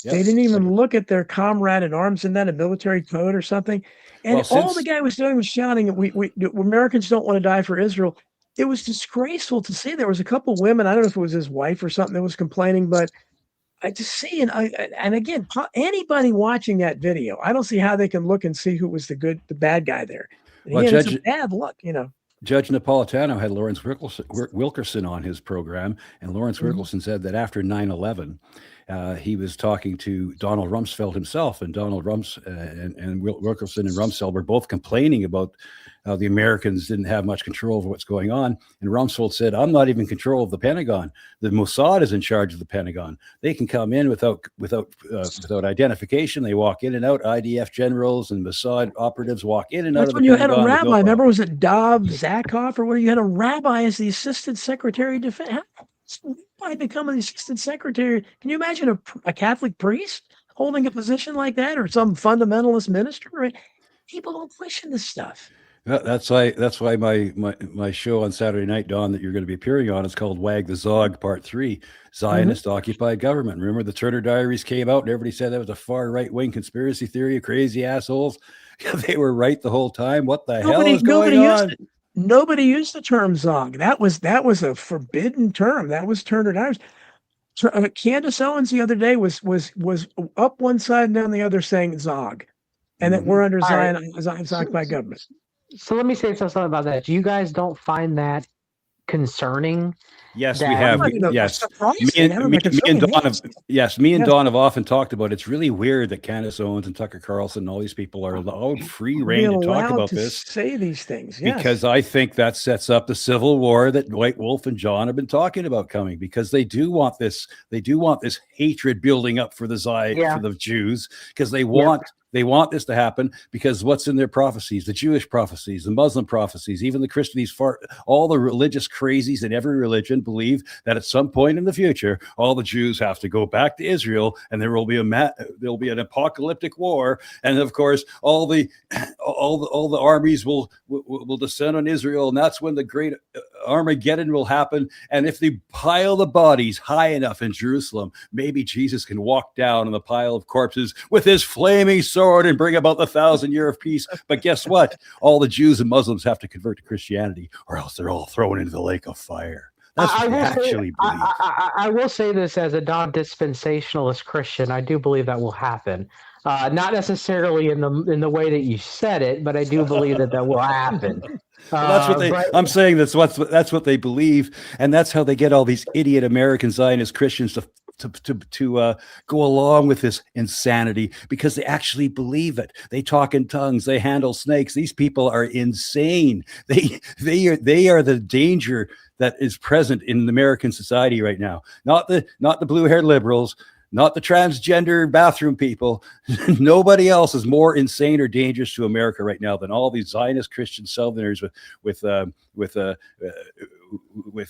Yep. They didn't even look at their comrade in arms in that a military code or something. And all the guy was doing was shouting, "We Americans don't want to die for Israel." It was disgraceful to see. There was a couple women. I don't know if it was his wife or something that was complaining, but I just see and again, anybody watching that video, I don't see how they can look and see who was the bad guy there. And Well, again, it's a bad look, Judge Napolitano had Lawrence Wilkerson on his program, and Lawrence Wilkerson said that after 9/11, he was talking to Donald Rumsfeld himself, and Donald and Wilkerson and Rumsfeld were both complaining about how the Americans didn't have much control over what's going on. And Rumsfeld said, "I'm not even in control of the Pentagon. The Mossad is in charge of the Pentagon. They can come in without identification. They walk in and out. IDF generals and Mossad operatives walk in and out of the Pentagon." That's when you had a rabbi. Remember, was it Dov Zakhoff or where you had a rabbi as the assistant secretary of defense? How did become the assistant secretary? Can you imagine a Catholic priest holding a position like that, or some fundamentalist minister? Right? People don't question this stuff. That's why my show on Saturday night, Don, that you're going to be appearing on, is called Wag the Zog Part 3, Zionist Occupied Government. Remember the Turner Diaries came out and everybody said that was a far right-wing conspiracy theory of crazy assholes? They were right the whole time. What the hell is going on? Nobody used the term Zog. That was a forbidden term. That was Turner Diaries. Candace Owens the other day was up one side and down the other saying Zog, and that we're under Zionist occupied government. So let me say something about that. You guys don't find that concerning? Yes, we have. Yes, me and Don have often talked about. It's really weird that Candace Owens and Tucker Carlson and all these people are allowed free reign to talk about this, say these things. Yes. Because I think that sets up the civil war that Dwight Wolf and John have been talking about coming. Because they do want this. They do want this hatred building up for the for the Jews, because they want. They want this to happen because what's in their prophecies, the Jewish prophecies, the Muslim prophecies, even the Christians, all the religious crazies in every religion believe that at some point in the future, all the Jews have to go back to Israel, and there will be an apocalyptic war, and of course, all the armies will descend on Israel, and that's when the great Armageddon will happen. And if they pile the bodies high enough in Jerusalem, maybe Jesus can walk down on the pile of corpses with his flaming sword and bring about the 1,000 year of peace. But guess what? All the Jews and Muslims have to convert to Christianity, or else they're all thrown into the lake of fire. That's what I actually believe. I will say this as a non-dispensationalist Christian. I do believe that will happen. Not necessarily in the way that you said it, but I do believe that will happen. That's what I'm saying. That's what they believe, and that's how they get all these idiot American Zionist Christians to go along with this insanity, because they actually believe it. They talk in tongues. They handle snakes. These people are insane. They are the danger that is present in American society right now. Not the blue-haired liberals. Not the transgender bathroom people. Nobody else is more insane or dangerous to America right now than all these Zionist Christian Southerners with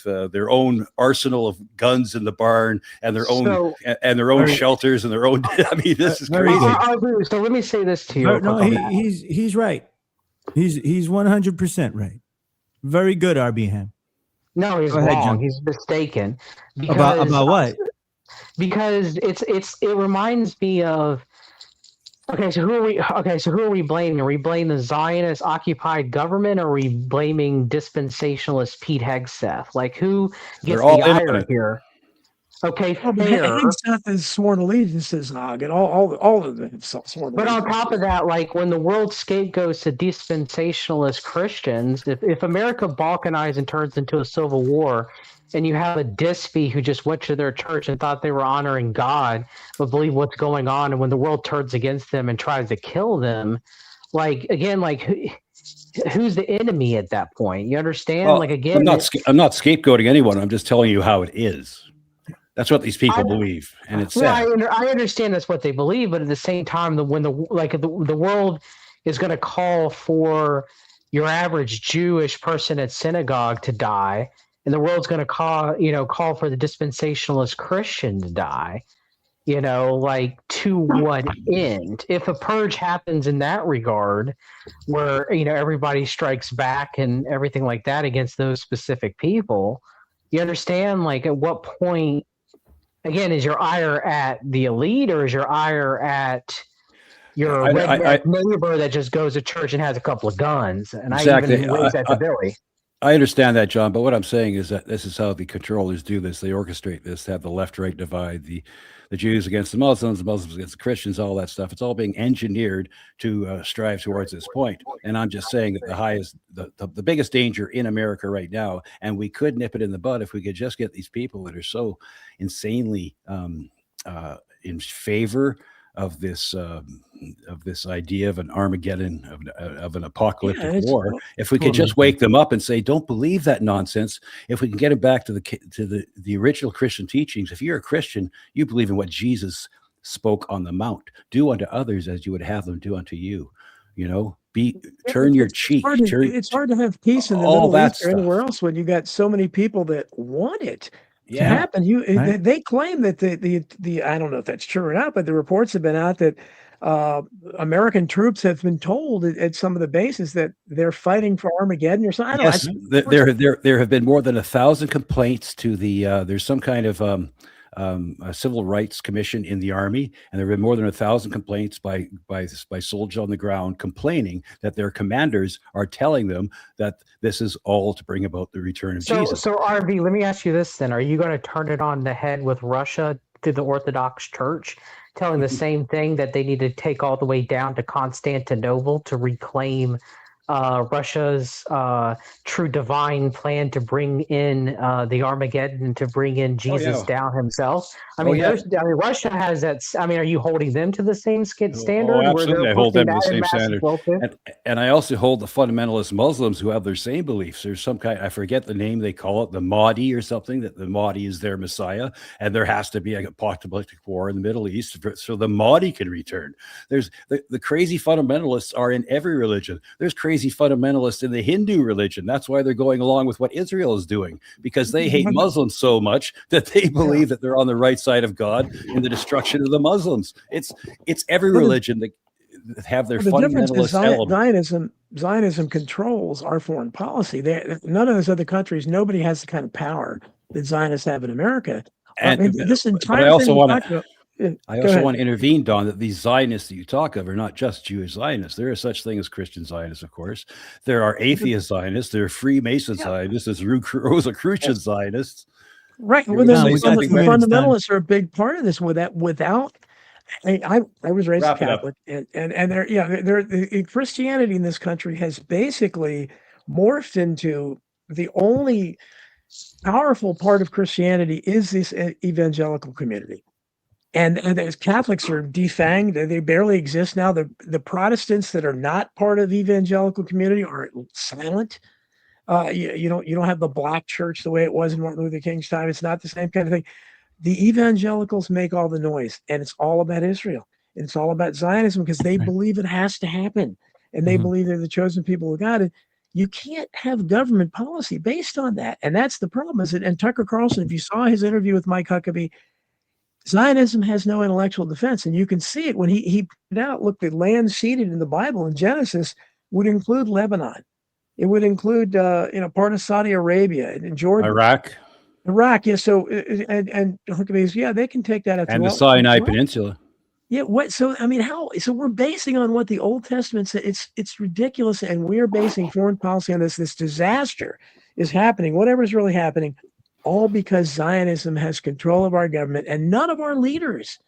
their own arsenal of guns in the barn and their own shelters and their own. I mean, this is crazy. So let me say this to you. No, he's right. He's 100% right. Very good, RB. No, he's wrong. He's mistaken. About what? Because it reminds me of so who are we blaming? Are we blaming the Zionist occupied government, or are we blaming dispensationalist Pete Hegseth? Like, who gets the ire here? Okay, Well, but fair. Haig Seth has sworn allegiance to Zog, and all of them have sworn But on allegiance. top of that, like when the world scapegoats to dispensationalist Christians, if America balkanizes and turns into a civil war, and you have a Dispy who just went to their church and thought they were honoring God, but believe what's going on, and when the world turns against them and tries to kill them, like again, like who's the enemy at that point? You understand? Well, Like again, I'm not scapegoating anyone. I'm just telling you how it is. That's what these people believe, and it's sad. I understand that's what they believe, but at the same time, when the world is going to call for your average Jewish person at synagogue to die, and the world's going to call for the dispensationalist Christian to die, like to what end? If a purge happens in that regard, where everybody strikes back and everything like that against those specific people, you understand? Like at what point? Again, is your ire at the elite, or is your ire at your redneck neighbor that just goes to church and has a couple of guns? And exactly. I even raised that to Billy. I understand that, John, but what I'm saying is that this is how the controllers do this. They orchestrate this to have the left-right divide, the Jews against the Muslims against the Christians, all that stuff. It's all being engineered to strive towards this point. And I'm just saying that the biggest danger in America right now, and we could nip it in the bud if we could just get these people that are so insanely in favor of this idea of an Armageddon, of an apocalyptic war. If we could just wake them up and say, don't believe that nonsense. If we can get them back to the original Christian teachings. If you're a Christian, you believe in what Jesus spoke on the Mount. Do unto others as you would have them do unto you. Turn your cheek. It's hard to have peace in the Middle East or anywhere else when you got so many people that want it to happen. They claim that the I don't know if that's true or not, but the reports have been out that American troops have been told at some of the bases that they're fighting for Armageddon or something. Yes, there have been more than 1,000 complaints to the. There's some kind of a civil rights commission in the army, and there have been more than 1,000 complaints by soldiers on the ground complaining that their commanders are telling them that this is all to bring about the return of Jesus. So RV, let me ask you this then: are you going to turn it on the head with Russia to the Orthodox Church, telling the same thing, that they need to take all the way down to Constantinople to reclaim Russia's true divine plan to bring in the Armageddon, to bring in Jesus down himself? Russia has that. Are you holding them to the same standard? Oh, absolutely. I hold them to the same standard. And I also hold the fundamentalist Muslims who have their same beliefs. There's some kind, I forget the name they call it, the Mahdi or something, that the Mahdi is their Messiah, and there has to be a apocalyptic war in the Middle East so the Mahdi can return. There's the crazy fundamentalists are in every religion. There's crazy fundamentalists in the Hindu religion. That's why they're going along with what Israel is doing, because they hate Muslims so much that they believe that they're on the right side of God in the destruction of the Muslims. It's every religion that have their fundamentalist element. Zionism controls our foreign policy. None of those other countries, nobody has the kind of power that Zionists have in America. This entire I also want to intervene, Don, that these Zionists that you talk of are not just Jewish Zionists. There is such thing as Christian Zionists, of course. There are atheist Zionists. There are Freemason Zionists. There's Rosicrucian Zionists. Right. Well, the fundamentalists are a big part of this. I was raised Catholic, and Christianity in this country has basically morphed into the only powerful part of Christianity is this evangelical community. And as Catholics are defanged, they barely exist now. The Protestants that are not part of the evangelical community are silent. You don't have the black church the way it was in Martin Luther King's time. It's not the same kind of thing. The evangelicals make all the noise, and it's all about Israel. And it's all about Zionism because they believe it has to happen, and they believe they're the chosen people of God. And you can't have government policy based on that, and that's the problem. And Tucker Carlson, if you saw his interview with Mike Huckabee, Zionism has no intellectual defense, and you can see it when he pointed out, look, the land ceded in the Bible in Genesis would include Lebanon. It would include, part of Saudi Arabia and Jordan. Iraq, yeah. So, and Huckabee, they can take that. And the Sinai Peninsula. Yeah. What? So, how? So we're basing on what the Old Testament said. It's ridiculous, and we're basing foreign policy on this. This disaster is happening. Whatever is really happening all because Zionism has control of our government and none of our leaders.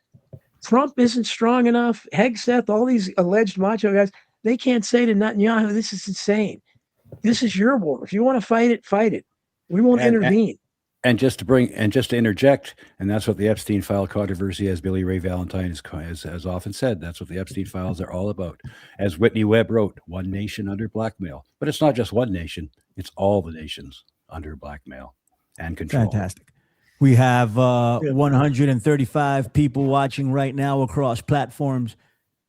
Trump isn't strong enough. Hegseth, all these alleged macho guys, they can't say to Netanyahu, this is insane. This is your war. If you want to fight it, fight it. We won't intervene. And just to interject, and that's what the Epstein file controversy, as Billy Ray Valentine has often said, that's what the Epstein files are all about. As Whitney Webb wrote, one nation under blackmail. But it's not just one nation, it's all the nations under blackmail and control. Fantastic. We have 135 people watching right now across platforms.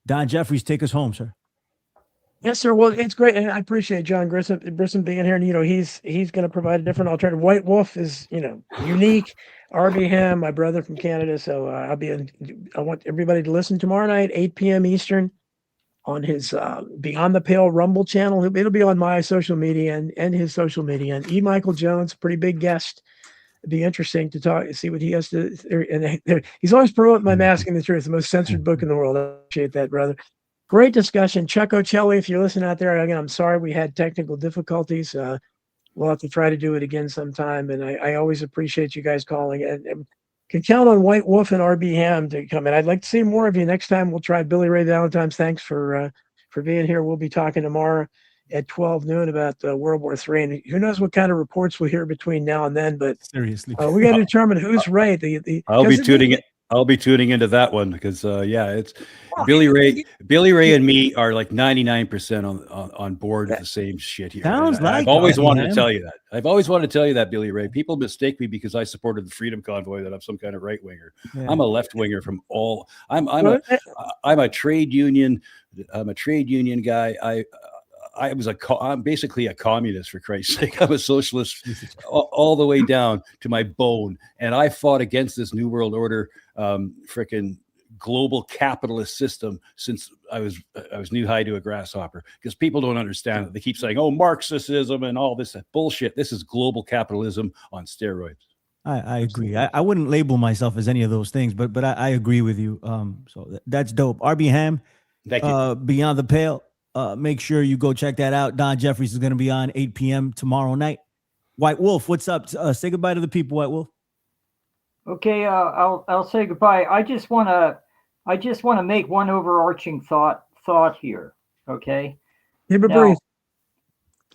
Don Jeffries, take us home, sir. Yes, sir. Well, it's great, and I appreciate John Grissom being here. And he's going to provide a different alternative. White Wolf is unique. RB Ham, my brother from Canada. So I want everybody to listen tomorrow night, 8 p.m. Eastern, on his Beyond the Pale Rumble channel. It'll be on my social media and his social media. And E. Michael Jones, pretty big guest. It'd be interesting to see what he has to. And he's always promoting my Masking the Truth, the most censored book in the world. I appreciate that, brother. Great discussion. Chuck Ocelli, if you're listening out there, again, I'm sorry we had technical difficulties. We'll have to try to do it again sometime. And I always appreciate you guys calling. And can count on White Wolf and RB Ham to come in. I'd like to see more of you next time. We'll try Billy Ray Valentine's. Thanks for being here. We'll be talking tomorrow at 12 noon about World War III. And who knows what kind of reports we'll hear between now and then. But seriously, we got to determine who's right. I'll be tuning into that one because it's Billy Ray and me are like 99% on board with the same shit here. I've always wanted to tell you that. I've always wanted to tell you that, Billy Ray. People mistake me because I supported the Freedom Convoy that I'm some kind of right winger. Yeah. I'm a left winger from all. I'm a trade union. I'm a trade union guy. I'm basically a communist, for Christ's sake. I'm a socialist all the way down to my bone. And I fought against this New World Order, frickin' global capitalist system since I was knee high to a grasshopper, because people don't understand it. They keep saying, oh, Marxism and all this bullshit. This is global capitalism on steroids. I agree. I wouldn't label myself as any of those things, but I agree with you. So that's dope. RB Ham, thank you. Beyond the Pale. Make sure you go check that out. Don Jeffries is going to be on 8 p.m. tomorrow night. White Wolf, what's up? Say goodbye to the people, White Wolf. Okay, I'll say goodbye. I just want to make one overarching thought here. Okay. Keep it brief.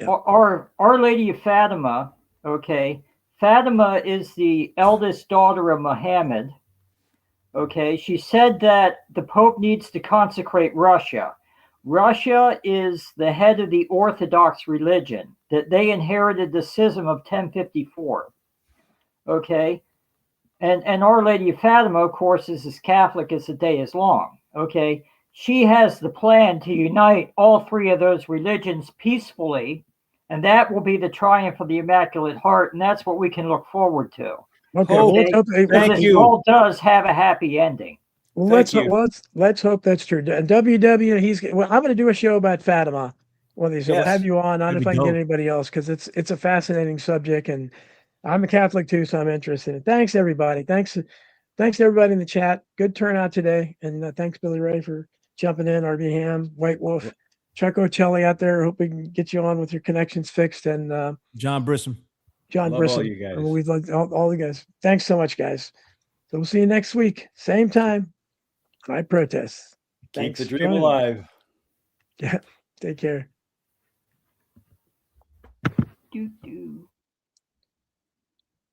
Our Lady of Fatima. Okay, Fatima is the eldest daughter of Muhammad. Okay, she said that the Pope needs to consecrate Russia. Russia is the head of the Orthodox religion, that they inherited the schism of 1054. Okay. And Our Lady of Fatima, of course, is as Catholic as the day is long. Okay. She has the plan to unite all three of those religions peacefully, and that will be the triumph of the Immaculate Heart, and that's what we can look forward to. Okay. Thank you. It all does have a happy ending. Well, let's hope that's true. And WW, I'm going to do a show about Fatima. One of these, we'll have you on. I don't know if I can get anybody else, because it's a fascinating subject, and I'm a Catholic too, so I'm interested in it. Thanks everybody. Thanks to everybody in the chat. Good turnout today, and thanks Billy Ray for jumping in. RB Ham, White Wolf, Chuck Ocelli out there. Hope we can get you on with your connections fixed. And John Brissom. All you guys. We'd like all you guys. Thanks so much, guys. So we'll see you next week, same time. IProtest. Keep the dream alive. Yeah. Take care. Do.